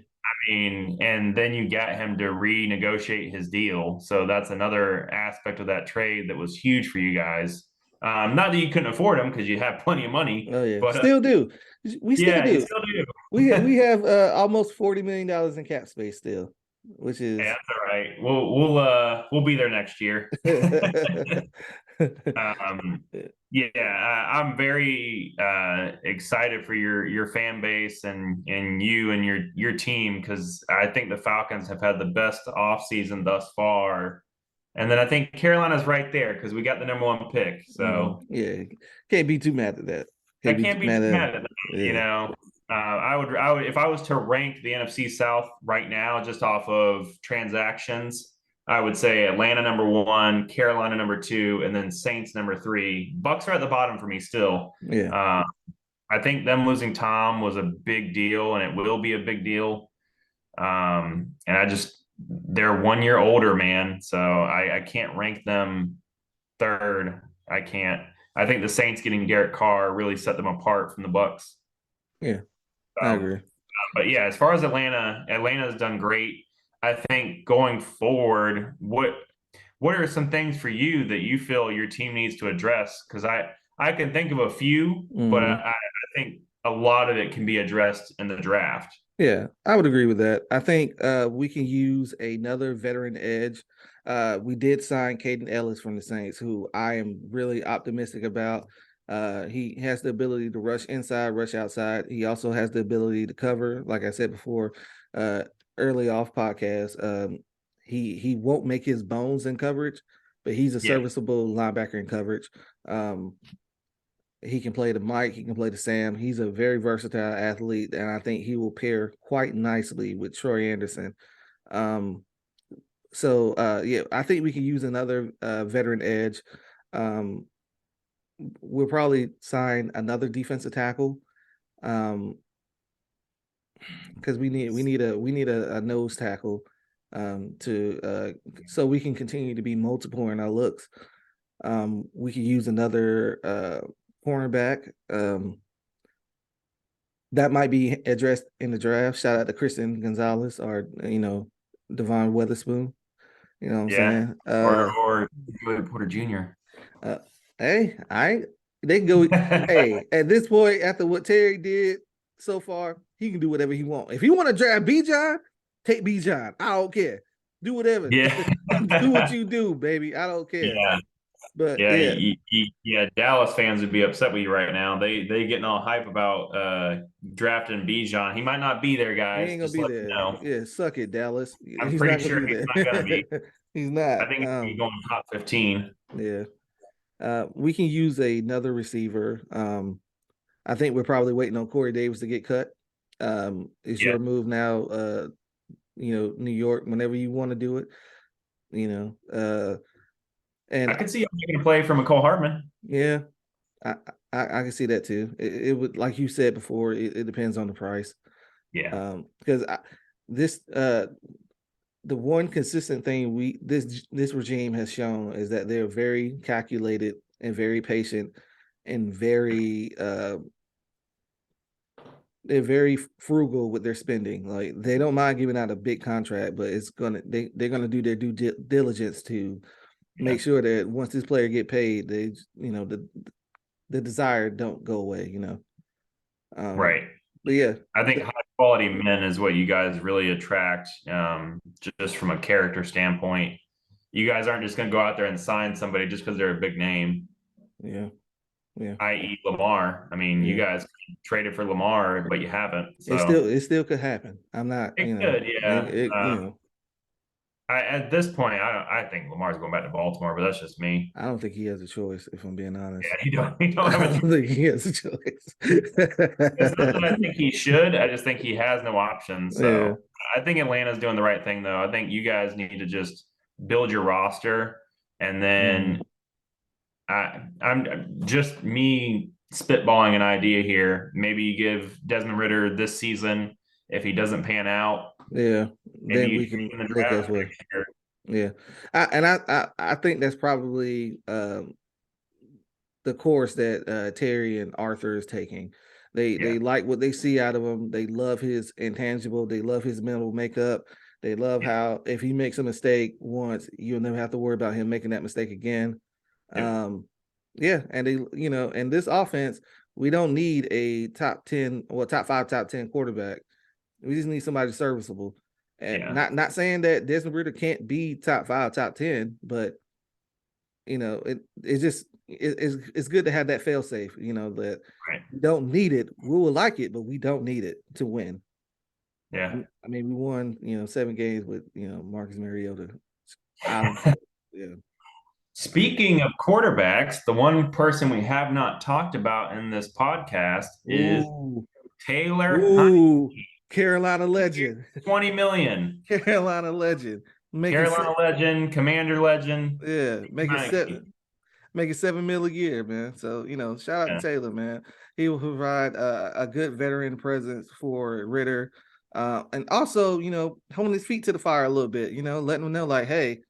Speaker 2: mean, and then you got him to renegotiate his deal. So that's another aspect of that trade that was huge for you guys. Not that you couldn't afford him because you have plenty of money,
Speaker 1: Oh yeah.
Speaker 2: but
Speaker 1: Still do. We still
Speaker 2: yeah, you
Speaker 1: do.
Speaker 2: still do.
Speaker 1: We have almost $40 million in cap space still, which
Speaker 2: Yeah,
Speaker 1: is
Speaker 2: that's all right. We'll be there next year. Um, yeah, I'm very excited for your fan base and you and your team because I think the Falcons have had the best offseason thus far. And then I think Carolina's right there because we got the number one pick. So
Speaker 1: Yeah. Can't be too mad at that.
Speaker 2: I
Speaker 1: Can't be too
Speaker 2: can't be too
Speaker 1: mad at
Speaker 2: mad
Speaker 1: them.
Speaker 2: at that.
Speaker 1: Yeah.
Speaker 2: I would, if I was to rank the NFC South right now, just off of transactions, I would say Atlanta number one, Carolina number two, and then Saints number three. Bucks are at the bottom for me still.
Speaker 1: Yeah.
Speaker 2: Uh, I think them losing Tom was a big deal, and it will be a big deal. And they're 1 year older, man. So I can't rank them third. I can't. I think the Saints getting Garrett Carr really set them apart from the Bucks.
Speaker 1: Yeah. I
Speaker 2: So,
Speaker 1: agree.
Speaker 2: but yeah, as far as Atlanta's done great. I think going forward, what are some things for you that you feel your team needs to address? Because I can think of a few, but
Speaker 1: Mm-hmm.
Speaker 2: I think a lot of it can be addressed in the draft.
Speaker 1: Yeah, I would agree with that. I think we can use another veteran edge. We did sign Caden Ellis from the Saints, who I am really optimistic about. He has the ability to rush inside, rush outside. He also has the ability to cover, like I said before, uh, early off podcast. He won't make his bones in coverage, but he's a
Speaker 2: Yeah,
Speaker 1: serviceable linebacker in coverage. He can play the Mike, he can play the Sam. He's a very versatile athlete, and I think he will pair quite nicely with Troy Anderson. Um, yeah, I think we can use another veteran edge. Um, we'll probably sign another defensive tackle. Because we need a nose tackle to so we can continue to be multiple in our looks. We could use another cornerback. that might be addressed in the draft. Shout out to Christian Gonzalez or Devon Weatherspoon. You know what I'm
Speaker 2: Yeah.
Speaker 1: saying?
Speaker 2: Or Joey Porter Jr.
Speaker 1: Uh, hey, they can go. Hey, at this point, after what Terry did so far, he can do whatever he wants. If he want to draft B John, take B John. I don't care. Do whatever.
Speaker 2: Yeah.
Speaker 1: Do what you do, baby. I don't care.
Speaker 2: Yeah.
Speaker 1: But
Speaker 2: Yeah,
Speaker 1: yeah,
Speaker 2: yeah. Dallas fans would be upset with you right now. They getting all hype about drafting Bijan. He might not be there,
Speaker 1: he
Speaker 2: guys.
Speaker 1: ain't gonna
Speaker 2: Just
Speaker 1: be
Speaker 2: let you
Speaker 1: there.
Speaker 2: know.
Speaker 1: Yeah, suck it, Dallas.
Speaker 2: I'm
Speaker 1: He's
Speaker 2: pretty
Speaker 1: not gonna
Speaker 2: sure
Speaker 1: be
Speaker 2: he's not going to be.
Speaker 1: there. He's not.
Speaker 2: I think he's going top 15.
Speaker 1: Yeah. We can use another receiver. I think we're probably waiting on Corey Davis to get cut. It's
Speaker 2: Yeah,
Speaker 1: your move now. New York, whenever you want to do it. And
Speaker 2: I could see him making a play for McCole Hartman.
Speaker 1: yeah, I, I can see that too. It would, like you said before, it depends on the price.
Speaker 2: Yeah,
Speaker 1: Because this the one consistent thing this regime has shown is that they're very calculated and very patient and they're very frugal with their spending. Like they don't mind giving out a big contract, but they're gonna do their due diligence to
Speaker 2: yeah.
Speaker 1: make sure that once this player get paid, the desire don't go away.
Speaker 2: Right.
Speaker 1: But yeah,
Speaker 2: I think high quality men is what you guys really attract, just from a character standpoint. You guys aren't just going to go out there and sign somebody just because they're a big name,
Speaker 1: yeah, yeah,
Speaker 2: i.e., Lamar. I mean, you
Speaker 1: yeah.
Speaker 2: guys traded for Lamar, but you haven't.
Speaker 1: It
Speaker 2: So
Speaker 1: still it still could happen. I'm not,
Speaker 2: it could, yeah. At this point, I think Lamar's going back to Baltimore, but that's just me.
Speaker 1: I don't think he has a choice, if I'm being honest.
Speaker 2: Yeah, he don't
Speaker 1: I
Speaker 2: have a choice.
Speaker 1: don't think he has a choice.
Speaker 2: It's not that I think he should. I just think he has no options.
Speaker 1: Yeah.
Speaker 2: So I think Atlanta's doing the right thing, though. I think you guys need to just build your roster, and
Speaker 1: Mhm.
Speaker 2: then I'm just me spitballing an idea here. Maybe you give Desmond Ritter this season. If he doesn't pan out,
Speaker 1: Yeah.
Speaker 2: maybe
Speaker 1: Then
Speaker 2: you
Speaker 1: we
Speaker 2: trade
Speaker 1: can
Speaker 2: him in the
Speaker 1: look
Speaker 2: draft
Speaker 1: elsewhere.
Speaker 2: next year.
Speaker 1: Yeah. I think that's probably the course that Terry and Arthur is taking. They
Speaker 2: Yeah,
Speaker 1: like what they see out of him. They love his intangible. They love his mental makeup. They love
Speaker 2: yeah,
Speaker 1: how if he makes a mistake once, you'll never have to worry about him making that mistake again.
Speaker 2: yep,
Speaker 1: Yeah, and in this offense, we don't need a top 10 or top 5, top 10 quarterback. We just need somebody serviceable. And
Speaker 2: yeah.
Speaker 1: not saying that Desmond Ritter can't be top 5, top 10, but it's good to have that fail safe, that
Speaker 2: Right.
Speaker 1: we don't need it. We will like it, but we don't need it to win.
Speaker 2: Yeah.
Speaker 1: I mean, we won, 7 games with, Marcus Mariota. Yeah.
Speaker 2: Speaking of quarterbacks, the one person we have not talked about in this podcast is
Speaker 1: Ooh,
Speaker 2: Taylor
Speaker 1: ooh, Carolina legend.
Speaker 2: 20 million.
Speaker 1: Carolina legend. Making
Speaker 2: Carolina legend, Commander legend.
Speaker 1: yeah, making 7 mil a year, man. So shout out
Speaker 2: Yeah.
Speaker 1: to Taylor, man. He will provide a good veteran presence for Ritter, and also holding his feet to the fire a little bit. Letting him know like, hey,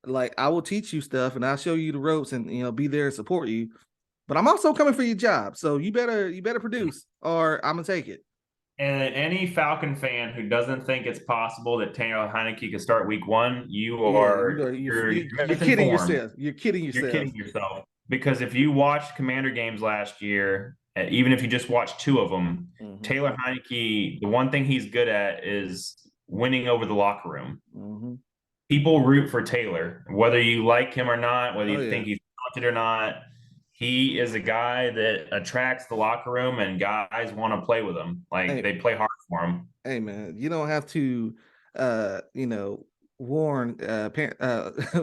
Speaker 1: like I will teach you stuff and I'll show you the ropes and be there and support you. But I'm also coming for your job, so you better produce or I'm gonna take it.
Speaker 2: And any Falcon fan who doesn't think it's possible that Taylor Heineke could start week one,
Speaker 1: Yeah,
Speaker 2: you're
Speaker 1: you're kidding
Speaker 2: misinformed.
Speaker 1: yourself. You're kidding
Speaker 2: You're
Speaker 1: yourself.
Speaker 2: kidding yourself. Because if you watched Commander games last year, even if you just watched two of them,
Speaker 1: Mm-hmm.
Speaker 2: Taylor Heineke, the one thing he's good at is winning over the locker room.
Speaker 1: Mm-hmm.
Speaker 2: People root for Taylor, whether you like him or not, whether
Speaker 1: Oh
Speaker 2: you
Speaker 1: yeah.
Speaker 2: think he's talented or not. He is a guy that attracts the locker room, and guys want to play with him. Like
Speaker 1: Hey,
Speaker 2: they play hard for him.
Speaker 1: hey man, you don't have to warn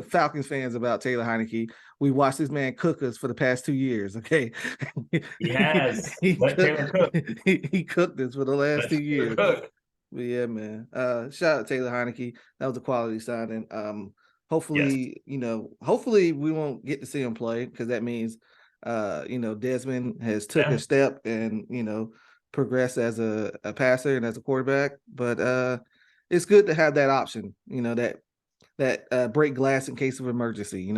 Speaker 1: Falcons fans about Taylor Heineke. We watched this man cook us for the past 2 years. Okay,
Speaker 2: He has.
Speaker 1: he
Speaker 2: Let
Speaker 1: cooked
Speaker 2: Taylor cook.
Speaker 1: he cooked us for the last
Speaker 2: Let
Speaker 1: two
Speaker 2: Taylor
Speaker 1: years.
Speaker 2: cook.
Speaker 1: But yeah, man. Shout out Taylor Heineke. That was a quality signing.
Speaker 2: Yes.
Speaker 1: Hopefully we won't get to see him play because that means Desmond has took a
Speaker 2: Yeah.
Speaker 1: step and progress as a passer and as a quarterback. But it's good to have that option, that break glass in case of emergency.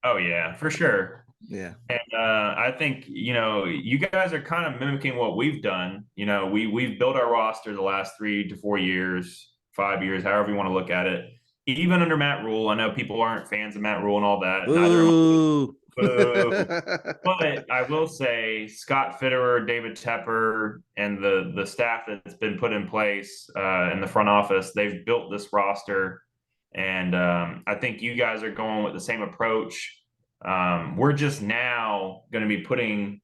Speaker 2: Oh yeah, for sure.
Speaker 1: Yeah.
Speaker 2: And I think, you guys are kind of mimicking what we've done. We've built our roster the last 3 to 4 years, 5 years, however you want to look at it. Even under Matt Rule, I know people aren't fans of Matt Rule and all that. Neither am
Speaker 1: Boo.
Speaker 2: I. Boo. But I will say Scott Fitterer, David Tepper, and the staff that's been put in place in the front office, they've built this roster, and I think you guys are going with the same approach. We're just now going to be putting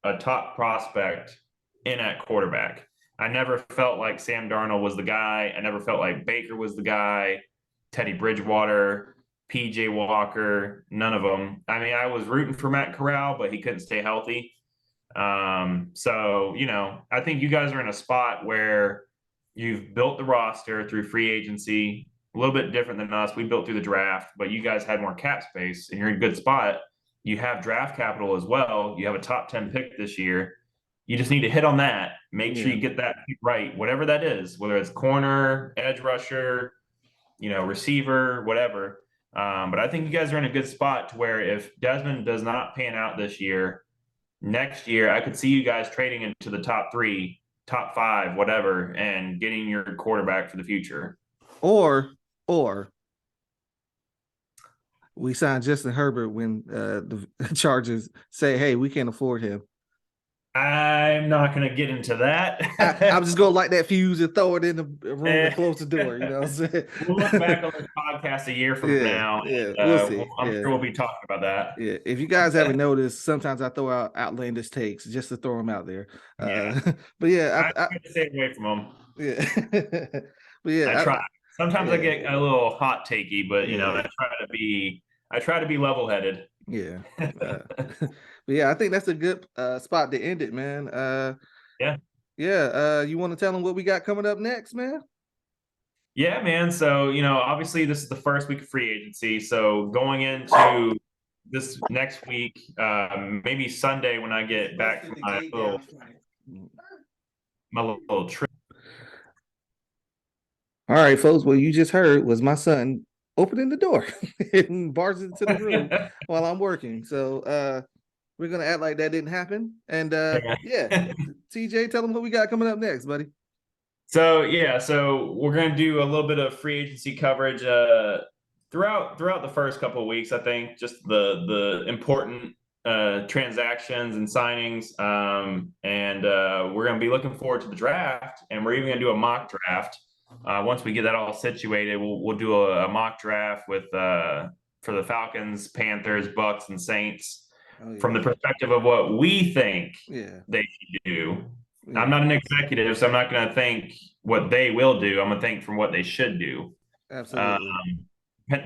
Speaker 2: a top prospect in at quarterback. I never felt like Sam Darnold was the guy. I never felt like Baker was the guy. Teddy Bridgewater, PJ Walker, none of them. I mean, I was rooting for Matt Corral, but he couldn't stay healthy. So, I think you guys are in a spot where you've built the roster through free agency, a little bit different than us. We built through the draft, but you guys had more cap space and you're in a good spot. You have draft capital as well. You have a top 10 pick this year. You just need to hit on that. Make sure
Speaker 1: Yeah.
Speaker 2: you get that right, whatever that is, whether it's corner, edge rusher, receiver, whatever. But I think you guys are in a good spot to where if Desmond does not pan out this year, next year I could see you guys trading into the top 3, top 5, whatever, and getting your quarterback for the future.
Speaker 1: Or we signed Justin Herbert when the Chargers say, "Hey, we can't afford him."
Speaker 2: I'm not going to get into that.
Speaker 1: I'm just gonna light that fuse and throw it in the room and close the door. You know what I'm saying?
Speaker 2: We'll look back on this podcast a year from now,
Speaker 1: yeah,
Speaker 2: and
Speaker 1: we'll see.
Speaker 2: I'm sure we'll be talking about that.
Speaker 1: Yeah, if you guys haven't noticed, sometimes I throw out outlandish takes just to throw them out there.
Speaker 2: Yeah.
Speaker 1: But yeah,
Speaker 2: I try to stay away from them.
Speaker 1: Yeah, but yeah,
Speaker 2: I try. Sometimes I
Speaker 1: yeah,
Speaker 2: get a little hot takey, but
Speaker 1: yeah,
Speaker 2: I try to be level headed.
Speaker 1: yeah. But yeah, I think that's a good spot to end it, man.
Speaker 2: Yeah.
Speaker 1: Yeah. You want to tell them what we got coming up next, man?
Speaker 2: Yeah, man. So, obviously this is the first week of free agency. So going into this next week, maybe Sunday when I get back from my little trip.
Speaker 1: All right, folks. What you just heard was my son opening the door and bars into the room while I'm working. So we're gonna act like that didn't happen. And yeah, TJ, tell them what we got coming up next, buddy.
Speaker 2: So we're gonna do a little bit of free agency coverage throughout the first couple of weeks. I think just the important transactions and signings, and we're gonna be looking forward to the draft, and we're even gonna do a mock draft. Once we get that all situated, we'll do a mock draft with for the Falcons, Panthers, Bucks, and Saints from the perspective of what we think they should do. Yeah. I'm not an executive, so I'm not going to think what they will do. I'm going to think from what they should do.
Speaker 1: Absolutely.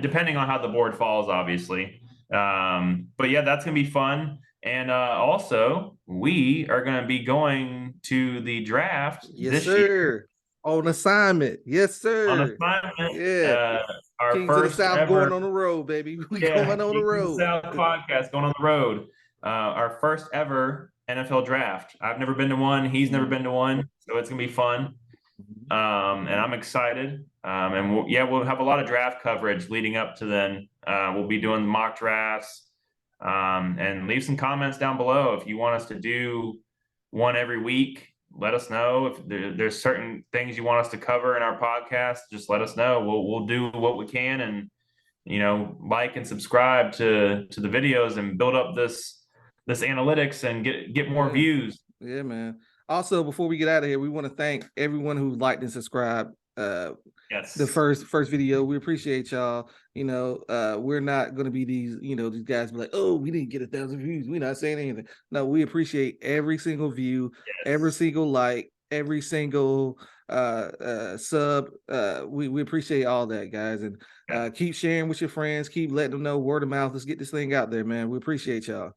Speaker 2: Depending on how the board falls, obviously. But yeah, that's going to be fun. And also, we are going to be going to the draft
Speaker 1: this year. On assignment. Yes, sir.
Speaker 2: On assignment.
Speaker 1: Yeah.
Speaker 2: Our
Speaker 1: Kings
Speaker 2: first
Speaker 1: of the South
Speaker 2: ever,
Speaker 1: going on the road, baby. We going on the road.
Speaker 2: South podcast going on the road. Our first ever NFL draft. I've never been to one. He's never been to one. So it's going to be fun. And I'm excited. And we'll have a lot of draft coverage leading up to then. We'll be doing mock drafts. And leave some comments down below if you want us to do one every week. Let us know if there's certain things you want us to cover in our podcast. Just let us know. We'll do what we can, and like and subscribe to the videos and build up this analytics and get more views.
Speaker 1: Yeah, man. Also, before we get out of here, we want to thank everyone who liked and subscribed.
Speaker 2: Yes.
Speaker 1: The first video. We appreciate y'all. We're not going to be these guys be like, oh, we didn't get 1,000 views. We're not saying anything. No, we appreciate every single view, every single like, every single sub. We appreciate all that, guys. And keep sharing with your friends, keep letting them know, word of mouth. Let's get this thing out there, man. We appreciate y'all.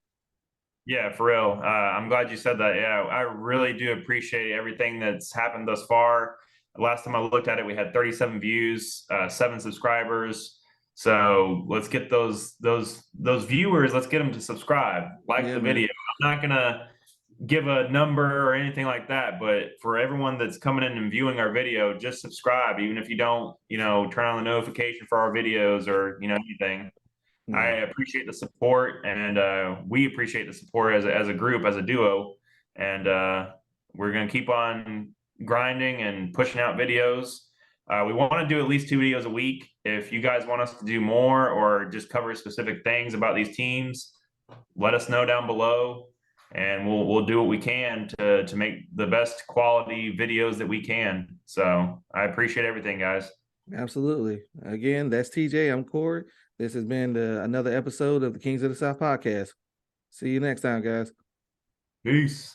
Speaker 2: Yeah, for real. I'm glad you said that. Yeah, I really do appreciate everything that's happened thus far. Last time I looked at it, we had 37 views, 7 subscribers. So let's get those viewers. Let's get them to subscribe, like the video. I'm not gonna give a number or anything like that, but for everyone that's coming in and viewing our video, just subscribe. Even if you don't, turn on the notification for our videos or anything. I
Speaker 1: Yeah,
Speaker 2: appreciate the support, and we appreciate the support as a group, as a duo, and we're gonna keep on grinding and pushing out videos. We want to do at least 2 videos a week. If you guys want us to do more or just cover specific things about these teams, let us know down below, and we'll do what we can to make the best quality videos that we can. So I appreciate everything, guys.
Speaker 1: absolutely. Again, that's TJ. I'm Cory. This has been another episode of the Kings of the South podcast. See you next time, guys.
Speaker 2: Peace.